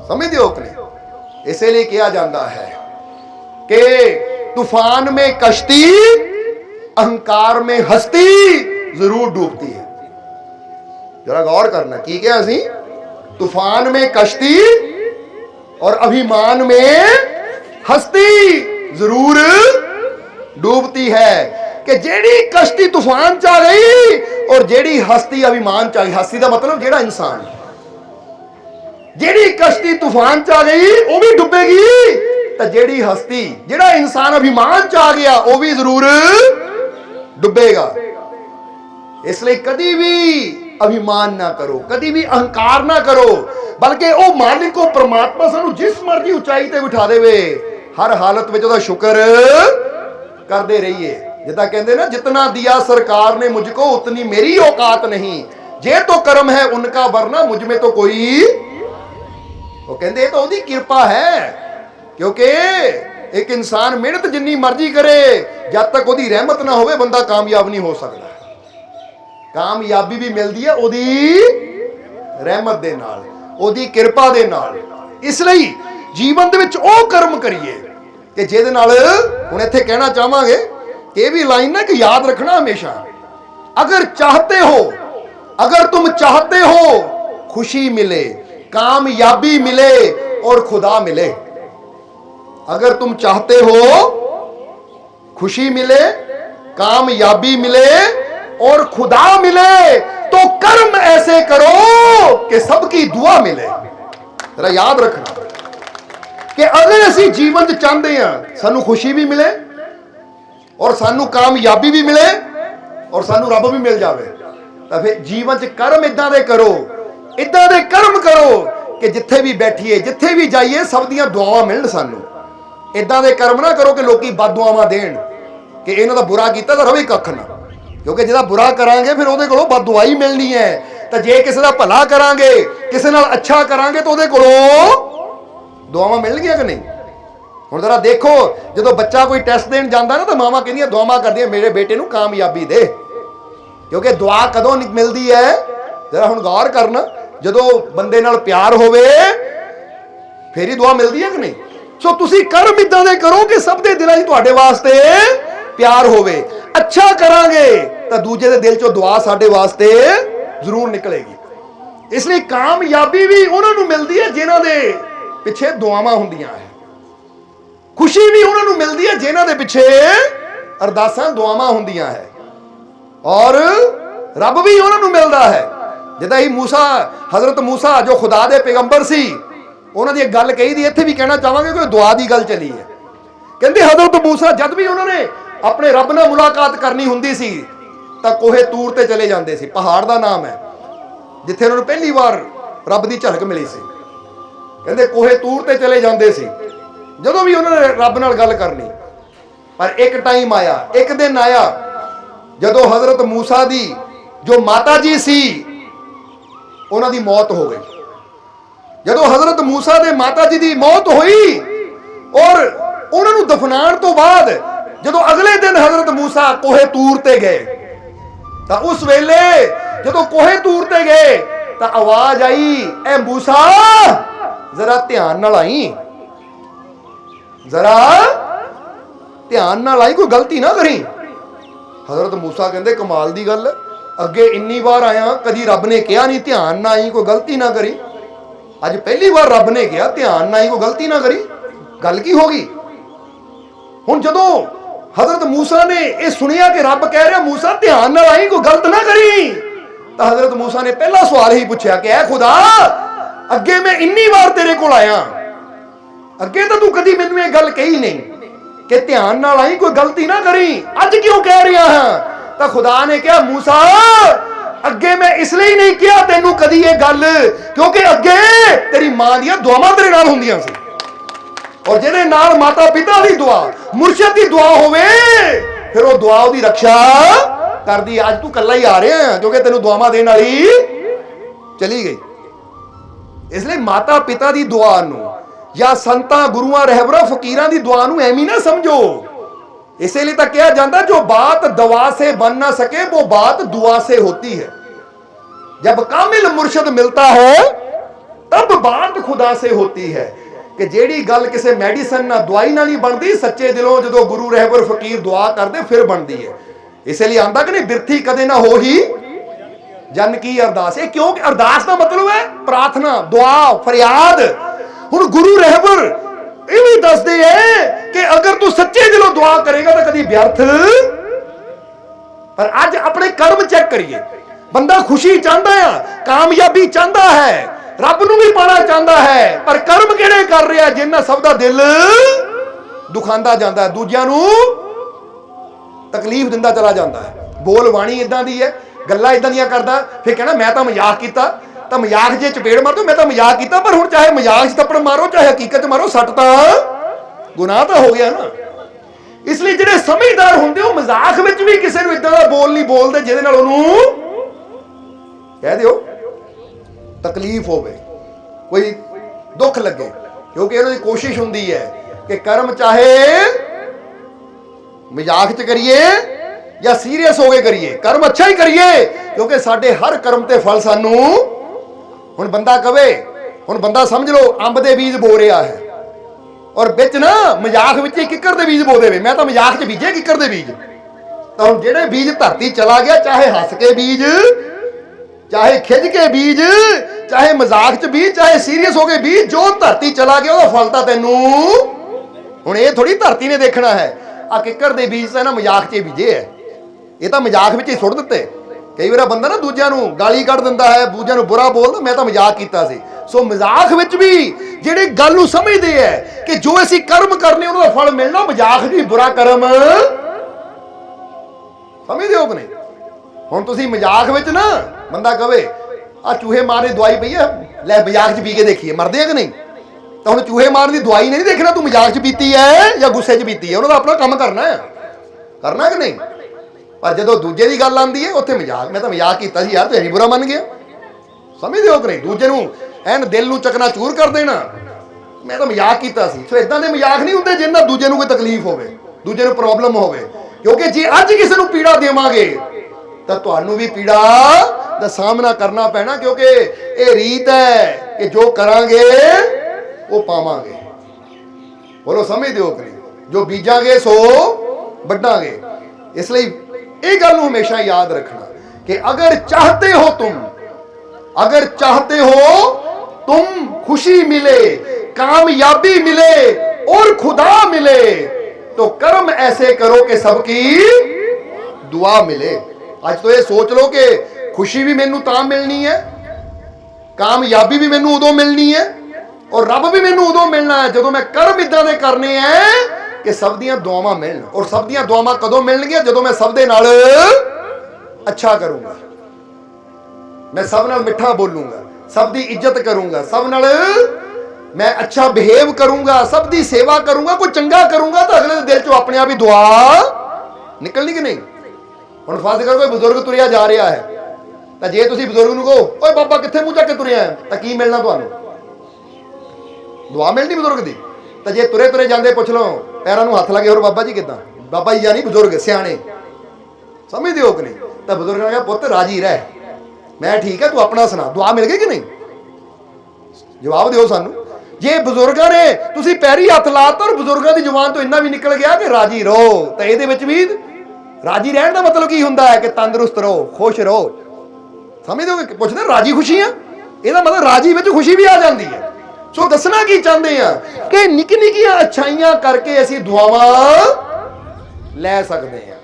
समझ दिओ कि नहीं। इसलिए कहा जाता है कि तूफान में कश्ती, अहंकार में हस्ती जरूर डूबती है। जरा गौर करना की क्या सी, तूफान में कश्ती और अभिमान में हस्ती जरूर डूबती है। कि जेड़ी कश्ती तूफान च आ गई और जेड़ी हस्ती अभिमान च आ गई। हस्ती का मतलब जेड़ा इंसान, जेड़ी कश्ती तूफान च आ गई वो भी डुबेगी, तो जेड़ी हस्ती जेड़ा इंसान अभिमान च आ गया वो भी जरूर डुबेगा। इसलिए कभी भी अभिमान ना करो, कभी भी अहंकार ना करो, बल्कि वो मालिक को परमात्मा सानू जिस मर्जी ऊंचाई ते बिठा देवे, हर हालत में उसदा शुक्र करते रहिए। जिदा कहते ना, जितना दिया सरकार ने मुझको उतनी मेरी औकात नहीं, जे तो कर्म है उनका वरना मुझ में तो कोई, वो कहते तो उसकी कृपा है। क्योंकि एक इंसान मेहनत जिन्नी मर्जी करे, जब तक उसकी रहमत ना होवे बंदा कामयाब नहीं हो सकता। कामयाबी भी मिलती है उसदी रहमत दे नाल, उसदी कृपा दे नाल। इसलिए जीवन दे विच ओ कर्म करिए कि जिहदे नाल, हुण इत्थे कहना चाहांगे कि भी लाइन ना कि याद रखना हमेशा, अगर चाहते हो, अगर तुम चाहते हो खुशी मिले, कामयाबी मिले और खुदा मिले, अगर तुम चाहते हो खुशी मिले, कामयाबी मिले और खुदा मिले, तो कर्म ऐसे करो कि सबकी दुआ मिले। जरा याद रखना कि अगर असी जीवन चाहते हैं सानू खुशी भी मिले और सानू कामयाबी भी मिले और सानू रब भी मिल जाए, तो फिर जीवन च कर्म इदां दे करो, इदां दे कर्म करो कि जिथे भी बैठिए, जिथे भी जाइए, सब दियां दुआवां मिलन सानू। इदां दे कर्म ना करो कि लोकी बददुआवां देण कि इन्हां दा बुरा कीता तो रवे कख ना, क्योंकि जिहदा बुरा करांगे फिर उहदे कोलों बददुआ ही मिलनी है। तो जे किसी दा भला करांगे, किसी नाल अच्छा करांगे, तो उहदे कोलों दुआवां मिलणगियां कि नहीं। हुण जरा देखो, जो बच्चा कोई टेस्ट देण जांदा ना, तो मावां कहंदियां दुआवां करदियां मेरे बेटे नूं कामयाबी दे, क्योंकि दुआ कदों मिलदी है। जरा हुण गौर करना, जो बंदे नाल प्यार होवे फिर ही दुआ मिलदी है कि नहीं। सो तुसी कर्म इदां दे करो कि सब दे दिलां 'च तुहाडे वास्ते प्यार होवे। अच्छा करांगे तो दूजे दे दिल 'चों दुआ साडे वास्ते जरूर निकलेगी। इसलिए कामयाबी भी उन्हां नूं मिलदी है जिन्हां दे पिछे दुआवां हुंदियां है, खुशी भी उन्हां नूं मिलदी है जिन्हां दे पिछे अरदासां दुआवां हुंदियां है, और रब भी उन्हां नूं मिलदा है। जिद्दां ही मूसा, हजरत मूसा जो खुदा दे पैगंबर सी, उन्हां दी एक गल कही दी, इत्थे भी कहना चाहांगे कि दुआ दी गल चली है। कहंदे हजरत मूसा जद भी उन्होंने अपने रब नाल मुलाकात करनी हुंदी सी तां कोहे तूर ते चले जांदे सी, पहाड़ दा नाम है जिथे उन्होंने पहली बार रब दी झलक मिली सी। कहंदे कोहे तूर ते चले जांदे सी जदों भी उन्होंने रब नाल गल करनी। पर एक टाइम आया, एक दिन आया, जदों हजरत मूसा दी जो माता जी सी उन्हां दी मौत हो गई। जदों हजरत मूसा दे माता जी दी मौत हुई और उन्हां नूं दफनाण तो बाद जदों अगले दिन हजरत मूसा कोहे तूर ते गए, तां उस वेले ਜਦੋਂ ਕੋਹੇ ਤੂਰ ਤੇ ਗਏ ਤਾਂ ਆਵਾਜ਼ ਆਈ, ਐ ਮੂਸਾ ਜ਼ਰਾ ਧਿਆਨ ਨਾਲ ਆਈ, ਜ਼ਰਾ ਧਿਆਨ ਨਾਲ ਆਈ, ਕੋਈ ਗਲਤੀ ਨਾ ਕਰੀ। ਹਜ਼ਰਤ ਮੂਸਾ ਕਹਿੰਦੇ ਕਮਾਲ ਦੀ ਗੱਲ, ਅੱਗੇ ਇੰਨੀ ਵਾਰ ਆਇਆ ਕਦੀ ਰੱਬ ਨੇ ਕਿਹਾ ਨਹੀਂ ਧਿਆਨ ਨਾ ਆਈ, ਕੋਈ ਗਲਤੀ ਨਾ ਕਰੀ। ਅੱਜ ਪਹਿਲੀ ਵਾਰ ਰੱਬ ਨੇ ਕਿਹਾ ਧਿਆਨ ਨਾ ਆਈ, ਕੋਈ ਗਲਤੀ ਨਾ ਕਰੀ। ਗੱਲ ਕੀ ਹੋ ਗਈ? ਹੁਣ ਜਦੋਂ हजरत मूसा ने यह सुनिया कि रब कह रहा मूसा ध्यान नाल आई, कोई गलत ना करी, तो हजरत मूसा ने पहला सवाल ही पूछा कि ऐ खुदा, अगे मैं इन्नी बार तेरे को आया, अगे तो तू कदी मैनू ये गल कही नहीं कि ध्यान नाल आई, कोई गलती ना करी, अज क्यों कह रहा है? तो खुदा ने कहा मूसा अगे मैं इसलिए नहीं किया तेनू कदी ये गल, क्योंकि अगे तेरी मां दी दुआवां तेरे नाल हुंदियां सी, और जिहदे नाल माता पिता की दुआ मुर्शिद की दुआ होवे फिर वो दुआ दी रक्षा कर दी। अज तू कल्ला ही आ रहा है क्योंकि तेनू दुआवां देण वाली चली गई। इसलिए माता पिता की दुआ नूं या संतां गुरुआं रहबरां फकीरां की दुआ नूं एवें ना समझो। इसलिए तो कहा जाता जो बात दवा से बन ना सके वो बात दुआ से होती है। जब कामिल मुर्शिद मिलता है तब बात खुदा से होती है कि जेड़ी गल किसी मैडिसन ना दवाई ना नहीं बनती, सच्चे दिलों जो गुरु रहबर फकीर दुआ करते फिर बनती है। इसलिए आंदा कि नहीं बिरथी कदे ना हो ही जन की अरदास। ये क्यों? अरदास का मतलब है प्रार्थना, दुआ, फरियाद। हुण गुरु रहबर ये भी दसदे है कि अगर तू सच्चे दिलों दुआ करेगा तो कभी व्यर्थ। पर अज अपने कर्म चेक करिए, बंदा खुशी चाहता है, कामयाबी चाहता है, रब नूं भी पाना चाहता है, पर कर्म किहड़े कर रहा है जिन्हां सब दा दिल दुखांदा जांदा है, दूजियां नूं तकलीफ दिंदा चला जाता है। बोल बाणी इदां दी है, गल्लां इदां दियां करदा, फिर कहना मैं तो मजाक कीता, तो मजाक जे चपेड़ मार दो मैं तो मजाक कीता, पर हुण चाहे मजाक च थप्पड़ मारो चाहे हकीकत मारो, सट तां गुनाह तो हो गया ना। इसलिए जिहड़े समझदार हुंदे हो मजाक विच भी किसी नूं इदां दा बोल नहीं बोलदे जिहदे नाल ओनूं कह दिओ तकलीफ होवे, कोई दुख लगे, क्योंकि इन्हां दी कोशिश हुंदी है कि कर्म चाहे मजाक च करिए या सीरियस हो गए करिए, कर्म अच्छा ही करिए, क्योंकि साडे हर कर्म ते फल सानू। हुण बंदा कवे, हुण बंदा समझ लो अंब दे बीज बो रहा है और बिच ना मजाक विच ही किक्कर दे बीज बो देवे, मैं तो मजाक च बीजे किक्कर दे बीज, तो हुण जिहड़े बीज धरती चला गया, चाहे हस के बीज, चाहे खिज के बीज, चाहे मजाक च बीज, चाहे सीरियस हो गए बीज, जो धरती चला गया वह फल तो तेनू। हुण ये थोड़ी धरती ने देखना है आ किक्कर दे बीज ना मजाक च बीजे है, ये तो मजाक विच ही सुट दिते। कई बार बंदा ना दूजियां नूं गाली कढ़ दिंदा है, दूजियां नूं बुरा बोलदा, मैं तो मजाक कीता सी। सो मजाक विच भी जिहड़े गल नूं समझदे है कि जो असीं कर्म करने उहदा फल मिलना, मजाक भी बुरा कर्म समझदे हो कि नहीं? हुण तुसीं मजाक विच ना बंदा कहे आ चूहे मारने दवाई पई है, लै मजाक च पी के देखिए मरदे है कि नहीं, तो हुण चूहे मारने की दवाई नहीं देखना तू मजाक च पीती है या गुस्से च पीती है, उन्होंने अपना काम करना कि नहीं। पर जो दूजे की गल आती है उत्थे मजाक, मैं तो मजाक किया यार तू बुरा मन गया, समझदे हो कि नहीं? दूजे नूं एन दिल नूं चकनाचूर कर देना, मैं तो मजाक किया सी। सो इदां दे मजाक नहीं हुंदे जिन्हां दूजे नूं कोई तकलीफ होवे, दूजे नूं प्रॉब्लम होवे, क्योंकि जे अज किसी नूं पीड़ा देवांगे तो तुहानूं भी पीड़ा दा सामना करना पैना, क्योंकि ये रीत है कि जो करांगे वो पावांगे। बोलो समझदे हो कि नहीं? जो बीजांगे सो वड्डांगे। इसलिए ये गल हमेशा याद रखना कि अगर चाहते हो तुम खुशी मिले, कामयाबी मिले और खुदा मिले, तो कर्म ऐसे करो कि सबकी दुआ मिले। आज तो ये सोच लो कि खुशी भी मैनू तां मिलनी है, कामयाबी भी मैनू उदों मिलनी है और रब भी मैनू उदों मिलना है जो मैं कर्म इदां दे करने हैं कि सब दियां दुआवां मिलन। और सब दियां दुआवां कदों मिलणगियां? जदों मैं सब दे नाल अच्छा करूंगा, मैं सब नाल मिठा बोलूंगा, सब दी इज्जत करूंगा, सब नाल मैं अच्छा बिहेव करूंगा, सब दी सेवा करूंगा, कोई चंगा करूंगा, तो अगले दिल चों अपने आप ही दुआ निकलनी कि नहीं? हुण फर्ज कर कोई बुजुर्ग तुरिया जा रहा है, तो जे तुसीं बुजुर्ग नूं कहो ओए बाबा कित्थे मूंह चक के तुरिया है, तो की मिलना तुहानूं? दुआ मिलनी बुजुर्ग दी। तो जे तुरे तुरे जाते पुछ लो पैरों में हथ लगे और बाबा जी किदां, बाबा जी या नहीं बुजुर्ग सियाणे, समझदे हो कि नहीं? तो बुजुर्ग ने कहा पुत्त राजी रह, मैं ठीक है, तू अपना सुना, दुआ मिल गई कि नहीं? जवाब दिओ सानू। जे बजुर्गां ने तुसीं पैरी हथ लाता और बजुर्गां दी जुबान तो इन्ना भी निकल गया कि राजी रहो, तो इहदे विच भी राजी रहण दा मतलब की हुंदा है कि तंदुरुस्त रहो, खुश रहो। समझदे हो? पुछदे राजी खुशी आ, ਇਹਦਾ मतलब राजी विच खुशी भी आ जाती है। सो दसना की चाहते हैं कि निक्की निक्कियां अच्छाइयां करके असीं दुआवां लै सकते हैं।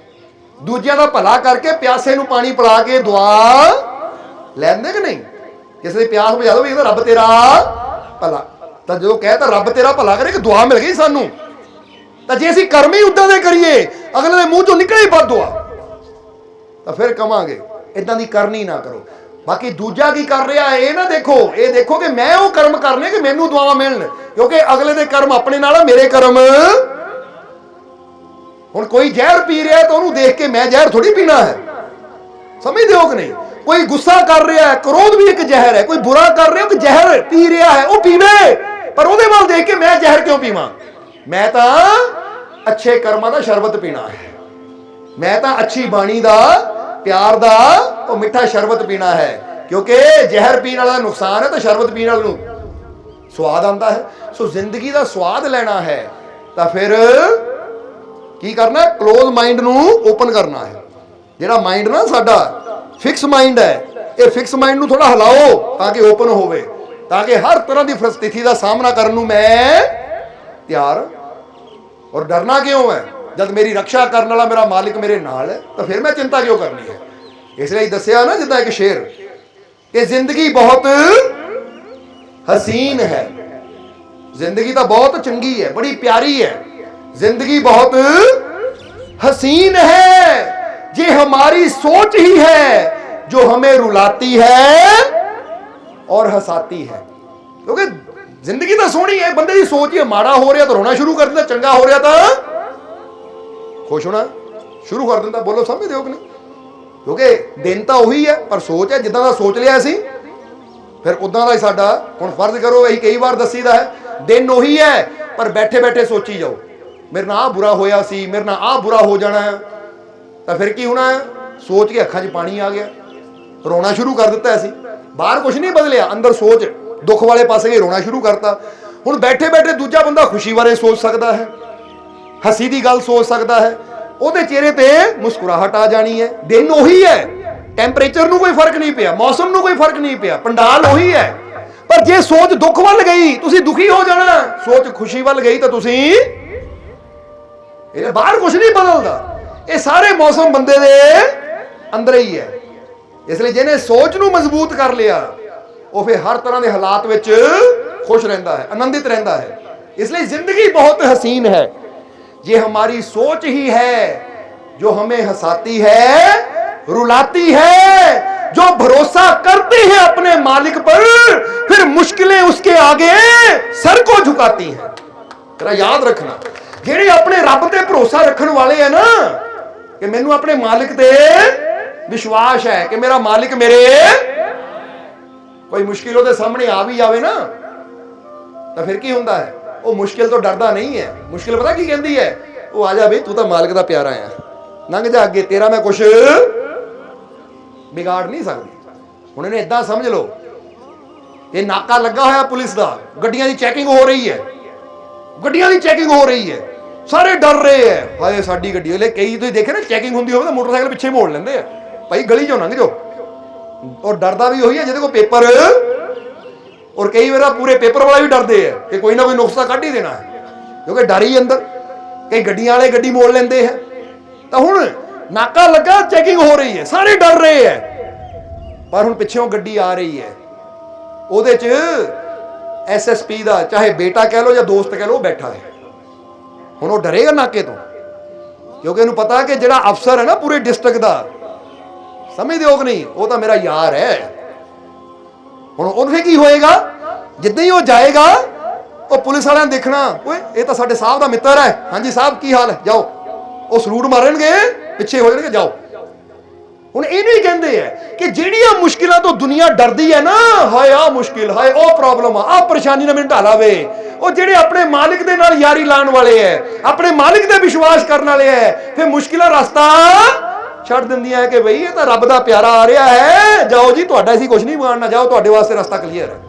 दूजियां दा भला करके प्यासे नूं पानी पिला के दुआ लैंदे कि नहीं? किसी दी प्यास बुझा दो भी रब तेरा भला, तो जो कहता रब तेरा भला करे कि दुआ मिल गई सानू, तो जे असीं कर्म ही उदां दे करिए अगले दे मूँह चों निकले ही बद दुआ, तो फिर कहांगे इदां दी करनी ना करो। बाकी दूजा की कर रहा है ये ना देखो, ये देखो कि मैं वो कर्म करने कि मैनू दुआवां मिलन, क्योंकि अगले दे कर्म अपने नाल, मेरे कर्म। हुण कोई जहर पी रहा है तो उन्होंने देख के मैं जहर थोड़ी पीना है, समझदे हो कि नहीं? कोई गुस्सा कर रहा है, क्रोध भी एक जहर है, कोई बुरा कर रहा है, जहर पी रहा है, वो पीवे, पर उहदे वाल देख के मैं जहर क्यों पीवां? मैं तां अच्छे कर्मां दा शरबत पीना है, मैं तां अच्छी बाणी दा, प्यार दा और मिठा शरबत पीना है, क्योंकि जहर पीने वाला नुकसान है तो शरबत पीने वाले नूं स्वाद आता है। सो जिंदगी का स्वाद लेना है तो फिर की करना? क्लोज माइंड नूं ओपन करना है। जिहड़ा माइंड ना साडा फिक्स माइंड है, ये फिक्स माइंड नूं थोड़ा हिलाओ ताकि ओपन होवे, ताकि हर तरह की परिस्थिति का सामना करने नूं मैं तैयार। और डरना क्यों है? जब मेरी रक्षा करने वाला मेरा मालिक मेरे नाल है तो फिर मैं चिंता क्यों करनी है? इसलिए दसिया ना जिद्दां एक शेर कि जिंदगी बहुत हसीन है, जिंदगी तो बहुत चंगी है, बड़ी प्यारी है, जिंदगी बहुत हसीन है, ये हमारी सोच ही है जो हमें रुलाती है और हंसाती है। क्योंकि जिंदगी तो सोहनी है, बंदे की सोच ही माड़ा हो रहा तो रोना शुरू कर देता, चंगा हो रहा तो खुश होना शुरू कर देता। बोलो समझदे हो कि नहीं? क्योंकि दिन तो उही है पर सोच है, जिद्दां दा सोच लिया असीं फिर उदां दा ही साडा। हुण फर्ज करो असीं कई बार दसीदा है दिन उही है पर बैठे बैठे सोची जाओ मेरे नाल आ बुरा होया सी, मेरे नाल आ बुरा हो जाना है, तो फिर की होना है? सोच के अखां 'च पानी आ गया, रोना शुरू कर दिता असीं। बाहर कुछ नहीं बदलिया, अंदर सोच दुख वाले पासे ही रोना शुरू करता। हुण बैठे बैठे दूजा बंदा खुशी बारे सोच सकता है, हसी की गल सोच सकता है, ਉਹਦੇ चेहरे पे मुस्कुराहट आ जानी है। दिन उही है, टैंपरेचर ਨੂੰ कोई फर्क नहीं पिया, मौसम ਨੂੰ कोई फर्क नहीं पिया, पंडाल उही है, पर जे सोच दुख ਵੱਲ गई ਤੁਸੀਂ दुखी हो जाना, सोच खुशी ਵੱਲ गई तो ਤੁਸੀਂ ਇਹ ਬਾਹਰ कुछ नहीं बदलता। ये सारे मौसम बंदे दे अंदर ही है। इसलिए जिन्हें सोच ਨੂੰ मजबूत कर लिया वो फिर हर तरह के हालात ਵਿੱਚ खुश रहता है, आनंदित रहता है। इसलिए जिंदगी बहुत हसीन है, ये हमारी सोच ही है जो हमें हंसाती है, रुलाती है। जो भरोसा करते हैं अपने मालिक पर फिर मुश्किलें उसके आगे सर को झुकाती हैं। तेरा याद रखना, जेड़े अपने रब ते भरोसा रखने वाले है ना कि मैनू अपने मालिक ते विश्वास है कि मेरा मालिक मेरे, कोई मुश्किल ਉਹਦੇ सामने आ भी जावे ना तो फिर की होंदा है? वो मुश्किल तो डरदा नहीं है, मुश्किल पता की कहती है? वो आ जा बई तू तो मालिक दा प्यारा है, लंघ जा अगे, तेरा मैं कुछ बिगाड़ नहीं सकती। हुण इन्हें इदां समझ लो ये नाका लगा होया पुलिस दा, गड्डियां दी चैकिंग हो रही है, गड्डियां दी चैकिंग हो रही है, सारे डर रहे हैं हाय साडी गड्डी। ले कई तुसीं देखे ना चैकिंग हुंदी होवे तो मोटरसाइकिल पिछे मोड़ लेंदे आ, भाई गली चों लंघ जाओ। और डरदा भी वही है जिहदे कोल पेपर, और कई बार पूरे पेपर वाला भी डरते हैं कि कोई ना कोई नुक्सा कढ़ ही देना है, क्योंकि डर ही अंदर। कई गड्डियां वाले गड्डी मोड़ लेंदे हैं। तो हुण नाका लगा, चैकिंग हो रही है, सारे डर रहे हैं, पर हुण पिछों गड्डी आ रही है, ਉਹਦੇ ਚ SSP ਦਾ चाहे बेटा कह लो या दोस्त कह लो बैठा है। हुण ਉਹ डरेगा नाके तो, क्योंकि ਇਹਨੂੰ पता कि ਜਿਹੜਾ अफसर है ना पूरे डिस्ट्रिक्ट का, समझदे हो कि नहीं, वो तो मेरा यार है। हुण ਉਹਨੇ ਕੀ होएगा? जिद्दां ही वो जाएगा वो पुलिस वाले ने देखना, ओए ये तो साडे साहब का मित्र है, हाँ जी साहब की हाल है, जाओ। वो सलूट मारनगे, पिछे हो जाएंगे, जाओ। हुण इहनूं ही कहंदे हैं कि जिहड़ियां मुश्किलां तो दुनिया डरदी है ना, हाय आ मुश्किल, हाय ओ प्रॉब्लम, आ परेशानी ना मैनूं ढाला वे, वो जिहड़े अपने मालिक दे नाल यारी लाण वाले है, अपने मालिक दे विश्वास करन वाले है, फिर मुश्किलां रास्ता ਛੱਡ ਦਿੰਦੀਆਂ ਹੈ ਕਿ ਬਈ ਇਹ ਤਾਂ ਰੱਬ ਦਾ ਪਿਆਰਾ ਆ ਰਿਹਾ ਹੈ, ਜਾਓ ਜੀ, ਤੁਹਾਡਾ ਅਸੀਂ ਕੁਝ ਨਹੀਂ ਮਾਣਨਾ, ਜਾਓ, ਤੁਹਾਡੇ ਵਾਸਤੇ ਰਸਤਾ ਕਲੀਅਰ ਹੈ।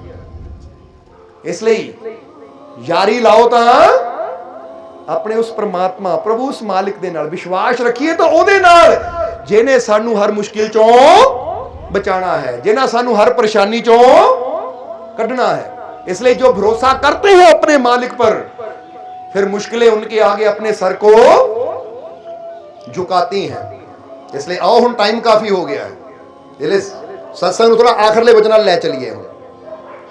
ਇਸ ਲਈ ਯਾਰੀ ਲਾਓ ਤਾਂ ਆਪਣੇ ਉਸ ਪਰਮਾਤਮਾ, ਪ੍ਰਭੂ, ਉਸ ਮਾਲਿਕ ਦੇ ਨਾਲ ਵਿਸ਼ਵਾਸ ਰੱਖੀਏ, ਤਾਂ ਉਹਦੇ ਨਾਲ ਜਿਹਨੇ ਸਾਨੂੰ ਹਰ ਮੁਸ਼ਕਿਲ ਚੋਂ ਬਚਾਣਾ ਹੈ, ਜਿਹਨਾਂ ਸਾਨੂੰ हर परेशानी चों कढ़ना है। इसलिए जो भरोसा करते हैं अपने मालिक पर, फिर मुश्किलें उनके आगे अपने सर को झुकाती हैं। इसलिए आओ, हुण टाइम काफी हो गया है, इसलिए सत्संग थोड़ा आखिरले वचन नाल लै चलीए। हुण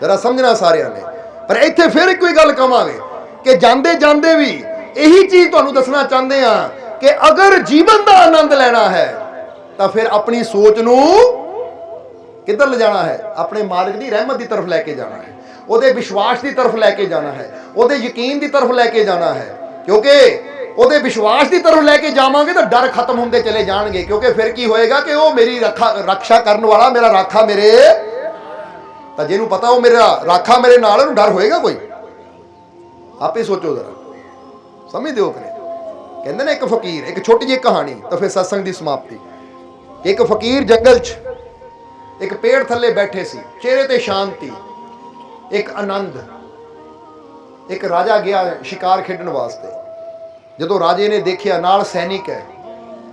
जरा समझना सारिਆਂ ने, पर इत्थे फिर कोई गल कहांगे कि जांदे जांदे भी यही चीज तुहानूं दसना चाहते हैं कि अगर जीवन का आनंद लेना है तो फिर अपनी सोच नूं किधर ले जाना है, अपने मालिक की रहमत की तरफ लैके जाना है, ਉਹਦੇ विश्वास की तरफ लैके जाना है, ਉਹਦੇ यकीन की तरफ लैके जाना है। क्योंकि ਉਹਦੇ विश्वास की तरफ लैके जावांगे तो डर खत्म होंदे चले जाएंगे। क्योंकि फिर की होएगा कि वो मेरी रक्षा करने वाला, मेरा राखा मेरे, तो जिन्हों पता वो मेरा राखा मेरे नाल, उन्हें डर होएगा कोई? आप ही सोचो जरा, समझते हो कि नहीं? कहते ना एक फकीर, एक छोटी जी कहानी, तो फिर सत्संग की समाप्ति। एक फकीर जंगल च एक पेड़ थले बैठे सी, चेहरे ते शांति, एक आनंद। एक राजा गया शिकार खेडन वास्ते। जदों राजे ने देखिया नाल सैनिक है,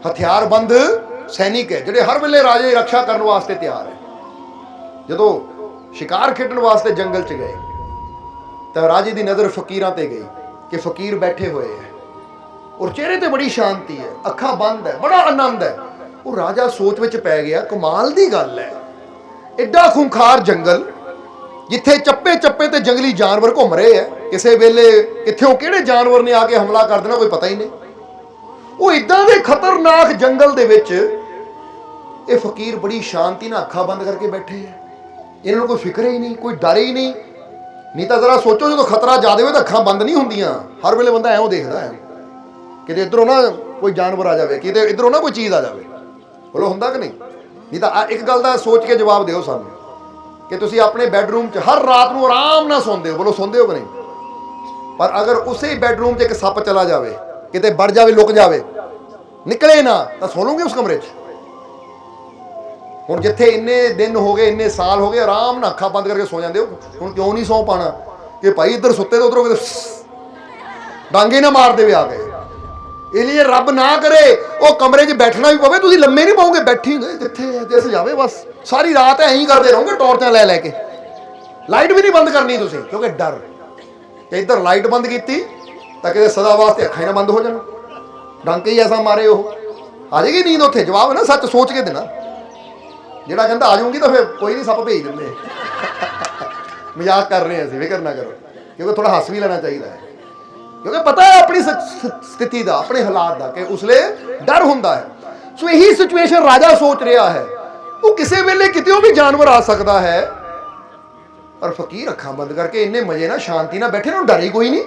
हथियारबंद सैनिक है, जिहड़े हर वेले राजे की रक्षा करने वास्ते तैयार है। जदों शिकार खेडन वास्ते जंगल च गए तो राजे की नज़र फकीरां ते गई कि फकीर बैठे हुए हैं और चेहरे ते बड़ी शांति है, अखां बंद है, बड़ा आनंद है। वो राजा सोच विच पै गया, कमाल दी गल है, एडा खूंखार जंगल जिथे चप्पे चप्पे ते जंगली जानवर घूम रहे हैं, किसी वेले कित्थों किहड़े जानवर ने आके हमला कर देना कोई पता ही नहीं। वो इदां दे खतरनाक जंगल दे विच ये फकीर बड़ी शांति नाल अखां बंद करके बैठे हैं। इन्हां कोई फिक्र ही नहीं, कोई डर ही नहीं। नहीं तो जरा सोचो, जो खतरा ज्यादा हो तो अखां बंद नहीं होंदियां, हर वेले बंदा ऐं देखदा है कि इधरों ना कोई जानवर आ जाए, कि इधरों ना कोई चीज़ आ जाए। बोलो हुंदा कि नहीं? नहीं तो एक गल का सोच के जवाब दिओ सानूं कि तुसीं अपने बैडरूम च हर रात को आराम नाल सौंदे हो। बोलो सौंदे हो कि नहीं? पर अगर उसे बैडरूम च एक सप चला जाए, किते बढ़ जाए, लुक जाए, निकले ना, तो सो लोगे उस कमरे च? हुण जिथे इन्ने दिन हो गए, इन्ने साल हो गए, आराम नाल अखां बंद करके सो जाते हो, हुण क्यों नहीं सौ पाना कि भाई इधर सुते तो उधरों डांगे ना मार दे आ गए। इसलिए रब ना करे वो कमरे च बैठना भी पवे, तुसीं लम्मे नहीं पाओगे, बैठी जिथे जिस जावे बस सारी रात ऐं ही करते रहोगे, टॉर्चां लै लैके। लाइट भी नहीं बंद करनी तुसीं, क्योंकि डर कि इधर लाइट बंद की तो कि सदा वास्ते अखां ही ना बंद हो जान, डंके ही ऐसा मारे वो आ जाएगी नींद। उत्थे जवाब है ना सच सोच के देना। जिहड़ा कहंदा आ जाऊंगी तो फिर कोई नहीं, सप भेज दिंदे। मजाक कर रहे हैं असीं, फिक्र ना करो, क्योंकि थोड़ा हस भी लेना चाहिए है, क्योंकि पता है अपनी स्थिति का, अपने हालात का, कि उसले डर होंदा है। सो यही सिचुएशन राजा सोच रहा है, वो किसी वेले कितों भी जानवर आ सकता है, पर फकीर अखां बंद करके इन्ने मजे ना शांति ना बैठे, ना डर ही कोई नहीं।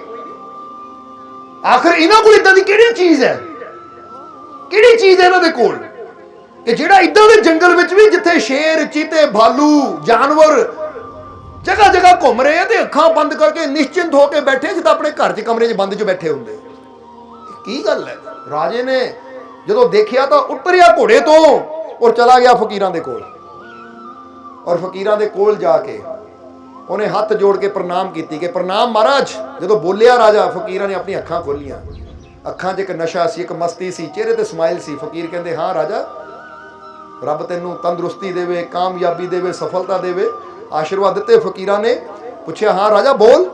आखिर इन्हां कोल इदां दी किहड़ी चीज है, किहड़ी चीज है इन्हां दे कोल कि जिहड़ा इदां दे जंगल विच भी जिथे शेर, चीते, भालू, जानवर जगह जगह घूम रहे हैं, तो अखां बंद करके निश्चिंत होकर बैठे जिदा अपने घर च कमरे च बंद च बैठे होंगे। की गल है? राजे ने जो देखिया तो उतरिया घोड़े तो और चला गया फकीरां दे कोल, और फकीरां दे कोल जाके उन्हें हाथ जोड़ के प्रणाम की कि प्रणाम महाराज। जो बोलिया राजा, फकीरां ने अपनी अखां खोलियां, अखां च एक नशा सी, एक मस्ती सी, चेहरे ते स्माइल सी। फकीर कहते हाँ राजा, रब तैनूं तंदुरुस्ती देवे, कामयाबी देवे, सफलता देवे, आशीर्वाद दिते। फकीरां ने पूछा हाँ राजा बोल,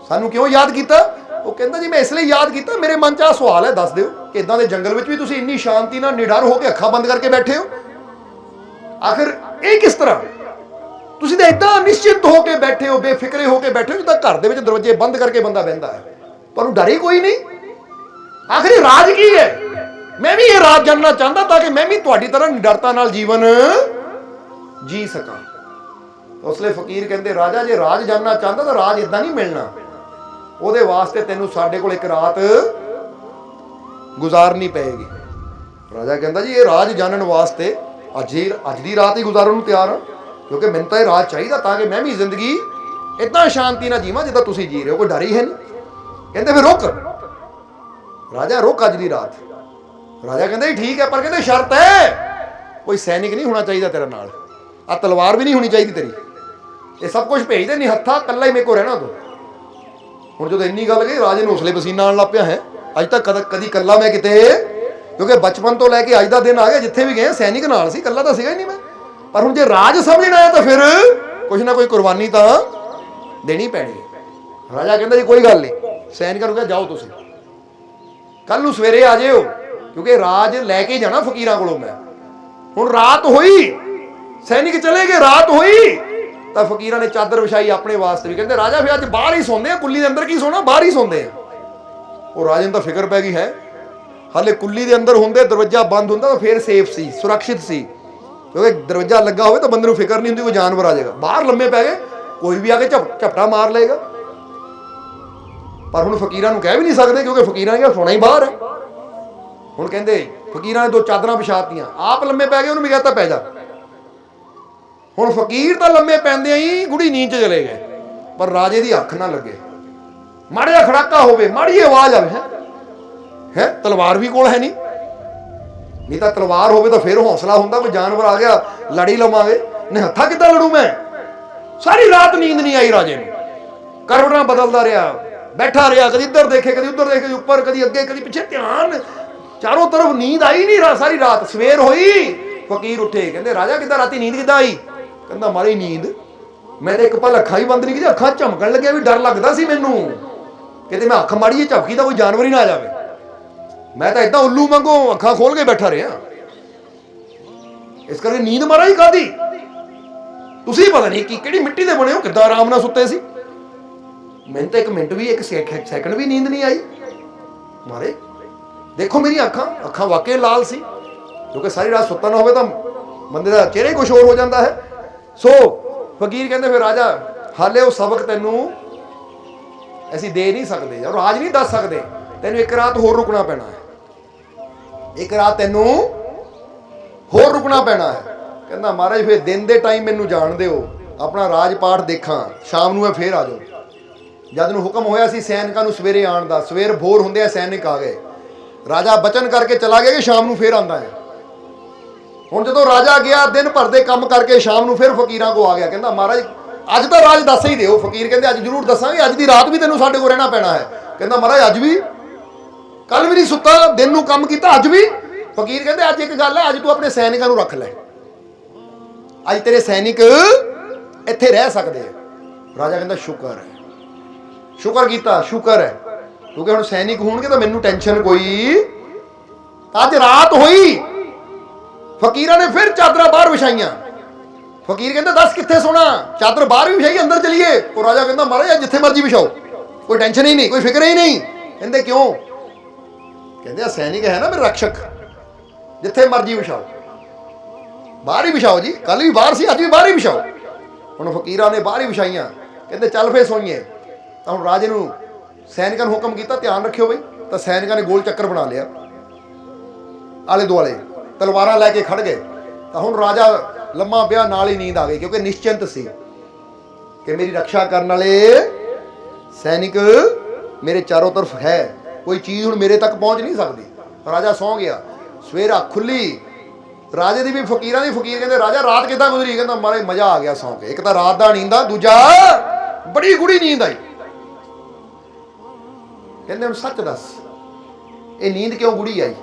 सानू क्यों याद किया? वो कहता जी मैं इसलिए याद किया, मेरे मन च आ सवाल है, दस दिओ कि इदां दे जंगल विच भी तुसीं इन्नी शांति नाल निडर होकर अखां बंद करके बैठे हो, आखिर ये किस तरह? तुसीं तां इदां निश्चिंत होकर बैठे हो, बेफिक्रे होकर बैठे हो जिद्दां घर दे विच दरवाजे बंद करके बंदा बहिंदा है, तुहानूं डर ही कोई नहीं। आखिर ये राज की है? मैं भी ये राज जानना चाहता ताकि मैं भी तुहाडी तरह निडरता नाल जीवन जी सकां। उसले फकीर कहते राजा जे राज जानना चाहता तो राज इदां नहीं मिलना, ਉਹਦੇ वास्ते तेनों साडे कोल एक रात गुजारनी पेगी। राजा कहता जी ये राज जानने वास्ते अज दी रात ही गुजारन नूं तैयार हाँ, क्योंकि मैनूं तां ये राज चाहिए ताकि मैं भी जिंदगी इतना शांति ना जीवां जिद्दां तुसीं जी रहे हो, कोई डर ही है नहीं। कहते फिर रुक राजा, रुक अज दी रात। राजा कहते ठीक है, पर कहते शर्त है, कोई सैनिक नहीं होना चाहिए तेरे नाल, आ तलवार भी नहीं होनी चाहिए तेरी, ये सब कुछ भेज दे, नहीं हत्था कल्ला ही मेरे को रहना तू। हुण जो इन्नी गल गई राजे नूं उसले पसीना आउण लग पिया है। अज तक कदी कल्ला मैं किते, क्योंकि बचपन तो लैके अज दा दिन आ गया जिथे भी गए सैनिक नाल सी, कल्ला तो सीगा ही नहीं मैं। पर हुण जे राज समझना है तो फिर कुछ ना कोई कुर्बानी तो देनी पैनी है। राजा कहता जी कोई गल नहीं, सैनिकां नूं कहा जाओ तुसीं कल नूं सवेरे आ जाओ, क्योंकि राज लैके जाना फकीरां कोलों मैं। हुण रात होई, सैनिक चले गए, रात होई तो फकीरां ने चादर विछाई अपने वास्ते भी। कहते राजा फिर अज बाहर ही सोंदे आ, कुल्ली दे अंदर की सोना, बाहर ही सोंदे आ। वो राजे नूं तां फिक्र पै गई है, हाले कुल्ली दे अंदर हुंदे दरवाजा बंद हुंदा तो फिर सेफ सी, सुरक्षित सी, क्योंकि दरवाजा लगा हो तो बंदे नूं फिक्र नहीं हुंदी कोई जानवर आ जाएगा। बाहर लम्मे पै गए, कोई भी आके झपटा मार लेगा। पर हुण फकीरां नूं कह भी नहीं सकते, क्योंकि फकीरां ने सोना ही बाहर है। हुण कहंदे फकीरां ने दो चादरां विछातियां, आप लम्मे पै गए, उन्होंने भी कहता पै जा। हुण फकीर तो लम्मे पैंदे ही गुड़ी नींद च चले गए, पर राजे दी अख ना लगे, माड़ा जिहा खड़ाका होवे, माड़ी आवाज आवे है, तलवार भी कोल है नहीं तो तलवार होवे तो फिर हौसला हुंदा, कोई जानवर आ गया लड़ी लवांगे, नहीं हत्था किद्दां लड़ू मैं। सारी रात नींद नहीं आई राजे नूं, करवटां बदलदा रहा, बैठा रहा, कदी इधर देखे कदी उधर देखे, कदी उपर कदी अगे कदी पिछे, ध्यान चारों तरफ, नींद आई नहीं सारी रात। सवेर होई, फकीर उठे, कहंदे राजा किद्दां राती नींद किद्दां आई? कहंदा मारी नींद, मैं तो एक पल अखा ही बंद नहीं की, अखा झमकन लग्या भी डर लगता सी मैनू, किते मैं अख माड़ी जी झपकी तो कोई जानवर ही ना आ जाए। मैं तो इदा उल्लू वांगू अखा खोल के बैठा रहा, इस करके नींद मारा ही खाधी। तुसीं पता नहीं कि किहड़ी मिट्टी दे बने हो, किद्दां आराम नाल सुत्ते सी। मैनूं तो एक मिनट भी, एक सैकंड भी नींद नहीं आई। मारे देखो मेरी अखा वाकई लाल सी, क्योंकि सारी रात सुत्ता ना हो तो बंदे का चेहरा ही कुछ होर हो जाता है। सो फकीर कहते फिर राजा हाले वो सबक तेनू असीं दे नहीं सकते, और राज नहीं दस सकते, तेनू एक रात होर रुकना पैना है, एक रात तेनू होर रुकना पैना है। कहना महाराज फिर दिन के टाइम मैनू जान दिओ, अपना राज पाठ देखा, शाम नूं मैं फिर आ जाऊँ। जद नूं हुक्म होया सी सैनिकां नूं सवेरे आउण दा, सवेर भोर हुंदे सैनिक आ गए, राजा बचन करके चला गया कि शाम नूं फिर आंदा है। हुण जदों राजा गया, दिन भर दे काम करके शाम नूं फिर फकीरां को आ गया, कहंदा महाराज अज तो राज दस ही दिओ। फकीर कहंदे अज जरूर दसांगे, अज दी रात भी तैनूं साडे कोल रहना पैना है। कहंदा महाराज अज भी, कल भी नहीं सुत्ता, दिन नूं काम कीता, अज भी। फकीर कहंदे अज एक गल है, अज तू अपने सैनिकां नूं रख लै, अज तेरे सैनिक इत्थे रह सकदे। राजा कहंदा शुक्र है, शुक्र कीता, शुक्र है, क्योंकि हुण सैनिक होणगे तो मैनूं टेंशन कोई। अज रात होई, फकीरां ने फिर चादरां बाहर विछाइयां। फकीर कहंदे दस कित्थे सोना, चादर बाहर भी विछाई, अंदर चलीए। और राजा कहंदा महाराज जिथे मर्जी विछाओ, कोई टेंशन ही नहीं, कोई फिक्र ही नहीं। कहंदे क्यों? कहंदे सैनिक है ना मेरे रक्षक, जिथे मर्जी विछाओ, बाहर ही विछाओ जी, कल भी बाहर सी, अज भी बाहर ही विछाओ। हुण फकीरां ने बाहर ही विछाइयां, कहंदे चल फिर सोईए। तो हुण राजे नूं सैनिकां नूं हुक्म कीता ध्यान रखियो बई, तो सैनिकां ने गोल चक्कर बना लिया, आले दुआले तलवारां लैके खड़ गए। तो हुण राजा लम्मा पिया, नाल ही नींद आ गई, क्योंकि निश्चिंत सी कि मेरी रक्षा करने वाले सैनिक मेरे चारों तरफ है, कोई चीज़ हुण मेरे तक पहुँच नहीं सकती। राजा सौ गया, सवेर अख खुली राजे की भी फकीरां दी। फकीर कहते राजा रात किद्दां गुजरी? कहंदा मारे मजा आ गया सौ के, एक तो रात का नींद, दूजा बड़ी गूढ़ी नींद आई। कहंदे हुण सच दस ये नींद क्यों गूढ़ी आई?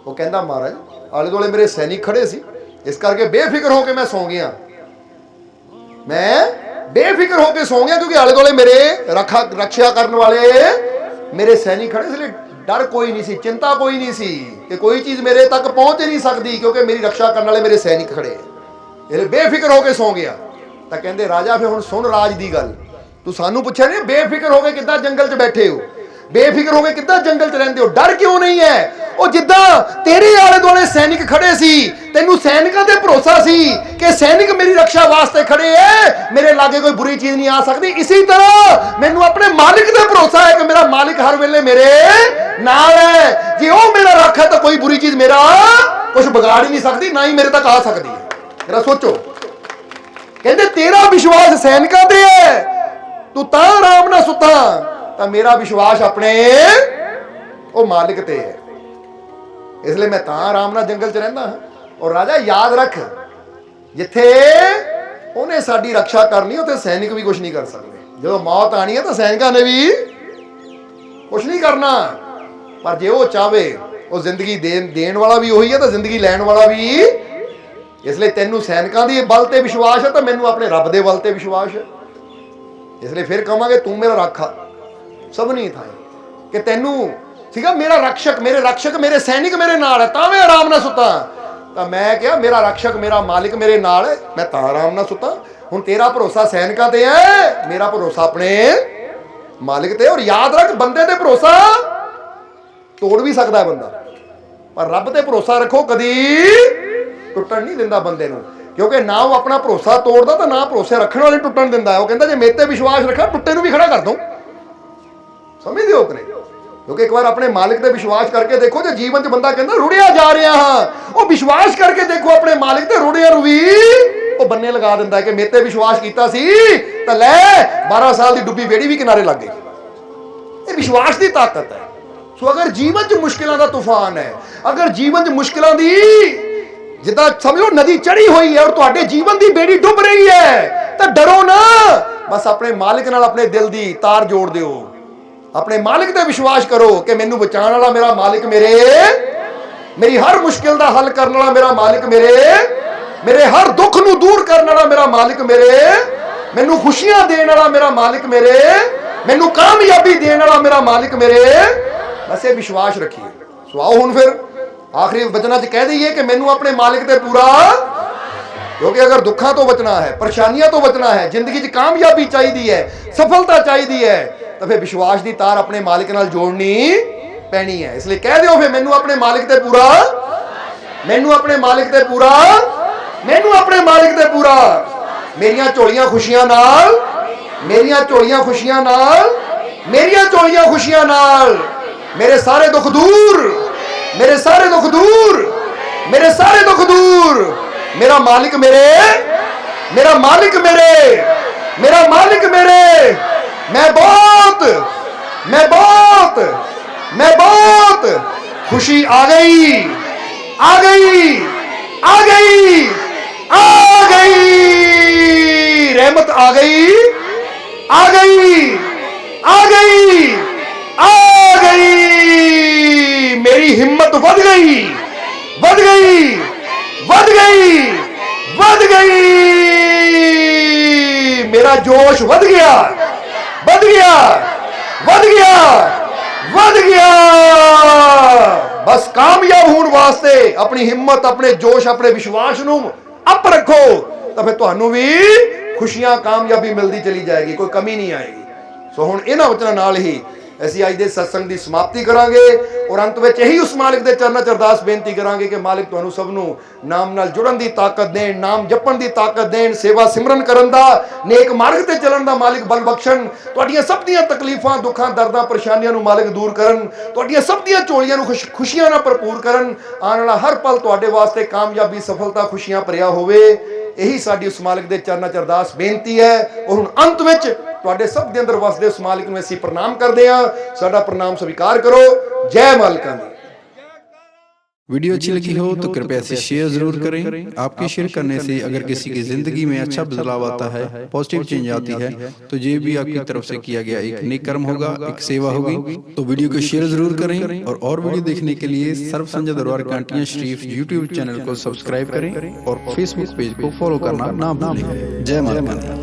वो कहंदा महाराज आले दुआले मेरे सैनिक खड़े सी, इस करके बेफिक्र होकर मैं सौ गया, मैं बेफिक्र होकर सौ गया, क्योंकि आले दुआले मेरे रक्षा करने वाले मेरे सैनिक खड़े, इसलिए डर कोई नहीं सी, चिंता कोई नहीं सी कि कोई चीज़ मेरे तक पहुँच ही नहीं सकती, क्योंकि मेरी रक्षा करने वाले मेरे सैनिक खड़े, इसलिए बेफिक्र होकर सौ गया। तो कहंदे राजा फिर हुण सुन राज की गल, तू सानू पुछया नहीं बेफिक्र हो गए किद्दां जंगल च बैठे हो, बेफिक्र हो गए किद्दां जंगल च रहिंदे हो, डर क्यों नहीं है? ਉਹ ਜਿੱਦਾਂ तेरे आले दुआले सैनिक खड़े सी, तेनू सैनिकों ते भरोसा सी कि सैनिक मेरी रक्षा वास्ते खड़े है, मेरे लागे कोई बुरी चीज नहीं आ सकती, इसी तरह मैनू अपने मालिक ते भरोसा है कि मेरा मालिक हर वेले मेरे नाल है, जे वो मेरा रख है तो कोई बुरी चीज मेरा कुछ बिगाड़ ही नहीं सकती, ना ही मेरे तक आ सकती है। जरा सोचो, कहते तेरा विश्वास सैनिकों ते है, तू तां आराम नाल सुता, तां मेरा विश्वास अपने ओ मालिक ते है। इसलिए मैं तां आराम नाल जंगल च रहिंदा हां। और राजा याद रख, जिथे उन्हें साडी रक्षा करनी उत्थे सैनिक भी कुछ नहीं कर सकते। जो मौत आनी है तो सैनिकों ने भी कुछ नहीं करना, पर जे वो चाहे वो जिंदगी देण वाला भी उही है तो जिंदगी लैण वाला भी। इसलिए तेनू सैनिकों की बल ते विश्वास है तो मैनू अपने रब दे बल ते विश्वास है। इसलिए फिर कहांगे तू मेरा राखा सब नहीं था कि तेनू सीगा मेरा रक्षक मेरे सैनिक मेरे नाल है तां मैं आराम नाल सुता। तो मैं क्या मेरा रक्षक मेरा मालिक मेरे नाल है, मैं तां आराम नाल सुता। हुण तेरा भरोसा सैनिकों ते है, मेरा भरोसा अपने मालिक ते। और याद रख, बंदे ते भरोसा तोड़ भी सकता है बंदा, पर रब ते भरोसा रखो कदी टुटन नहीं दिंदा बंदे नूं। क्योंकि ना वो अपना भरोसा तोड़दा तो ना भरोसे रखने वाले टुटन दिंदा है। वो कहता जे मेरे ते विश्वास रखा टुट्टे नूं भी खड़ा कर दूं। समझ दिओ कि नहीं? क्योंकि एक बार अपने मालिक ते विश्वास करके देखो, जो जीवन च बंदा कहता रुड़िया जा रहा हाँ, वो विश्वास करके देखो अपने मालिक ते रुड़िया नूं भी वो बन्ने लगा दिंदा है कि मेरे ते विश्वास कीता सी तां लै 12 साल दी डुब्बी बेड़ी भी किनारे लग गई। ये विश्वास की ताकत है। सो अगर जीवन च मुश्किलों का तूफान है, अगर जीवन च मुश्किलों की जिदा समझो नदी चढ़ी हुई है और तुहाडे जीवन की बेड़ी डुब रही है, तो डरो ना, बस अपने मालिक नाल अपने दिल की तार जोड़ दिओ। अपने मालिक ते विश्वास करो कि मैनू बचाने वाला मेरा मालिक मेरी हर मुश्किल का हल करने वाला मेरा मालिक मेरे हर दुख नू दूर करने वाला मेरा मालिक मैनू खुशियां देने वाला मेरा मालिक मैनू कामयाबी देने वाला मेरा मालिक बस ये विश्वास रखिए। सो आओ हुण फिर आखिरी वचनां च कह दईए कि मैनू अपने मालिक ते पूरा, क्योंकि अगर दुखों तो बचना है, परेशानियों तो बचना है, जिंदगी च कामयाबी चाहिए है, सफलता चाहिए है, तो फिर विश्वास की तार अपने मालिक नाल जोड़नी पैनी है। इसलिए कह दिओ फिर मैनू अपने मालिक ते पूरा, मैनू अपने मालिक ते पूरा, मैनू अपने मालिक ते पूरा, मेरियां झोलियां खुशियां नाल, मेरियां झोलियां खुशियां नाल, मेरियां झोलियां खुशियां नाल, मेरे सारे दुख दूर, मेरे सारे दुख दूर, मेरे सारे दुख दूर। मेरा मालिक मेरा मालिक मेरा मालिक मैं बहुत खुशी आ गई, आ गई, आ गई, आ गई, रहमत आ गई, आ गई, आ गई, आ गई, मेरी हिम्मत बढ़ गई, बढ़ गई, बढ़ गई, बढ़ गई, मेरा जोश बढ़ गया, बढ़ गया, बढ़ गया, बढ़ गया। बस कामयाब होने वास्ते अपनी हिम्मत, अपने जोश, अपने विश्वास नूं अप रखो, तो फिर तुहानूं भी खुशियां कामयाबी मिलती चली जाएगी, कोई कमी नहीं आएगी। सो हुण इन्हां वचनां नाल ही ਅਸੀਂ ਅੱਜ ਦੇ सत्संग की समाप्ति करांगे और अंत में यही उस मालिक के चरणों च अरदास बेनती करांगे कि मालिक तुहानूं सब नूं नाम नाल जुड़न की ताकत देण, नाम जपण की ताकत देण, सेवा सिमरन करन दा, नेक मार्ग ते चलन दा मालिक बल बख्शण, तुहाडीआं सब दीआं तकलीफां, दुखां, दर्दां, परेशानियां नूं मालिक दूर करन, तुहाडीआं सब दीआं झोलियां नूं खुशियां नाल भरपूर करन। आने वाला हर पल तुहाडे वास्ते कामयाबी, सफलता, खुशियां भरिया होवे। यही साडी उस मालिक के चरणों च अरदास बेनती है। और हुण अंत विच तुहाडे सब दे अंदर वसदे उस मालिक नूं असीं प्रणाम करदे हां। साडा प्रणाम स्वीकार करो। जय मालिकां दी। वीडियो अच्छी लगी हो तो कृपया इसे शेयर जरूर करें। आपके शेयर करने से अगर किसी की जिंदगी में अच्छा बदलाव आता है, पॉजिटिव चेंज आती है, तो ये भी आपकी तरफ से किया गया एक नेक कर्म होगा, एक सेवा होगी। तो वीडियो को शेयर जरूर करें और वीडियो देखने के लिए सर्व संजय दरबार कांटियां शरीफ यूट्यूब चैनल को सब्सक्राइब करें और फेसबुक पेज को फॉलो करना ना भूलें। जय माता दी।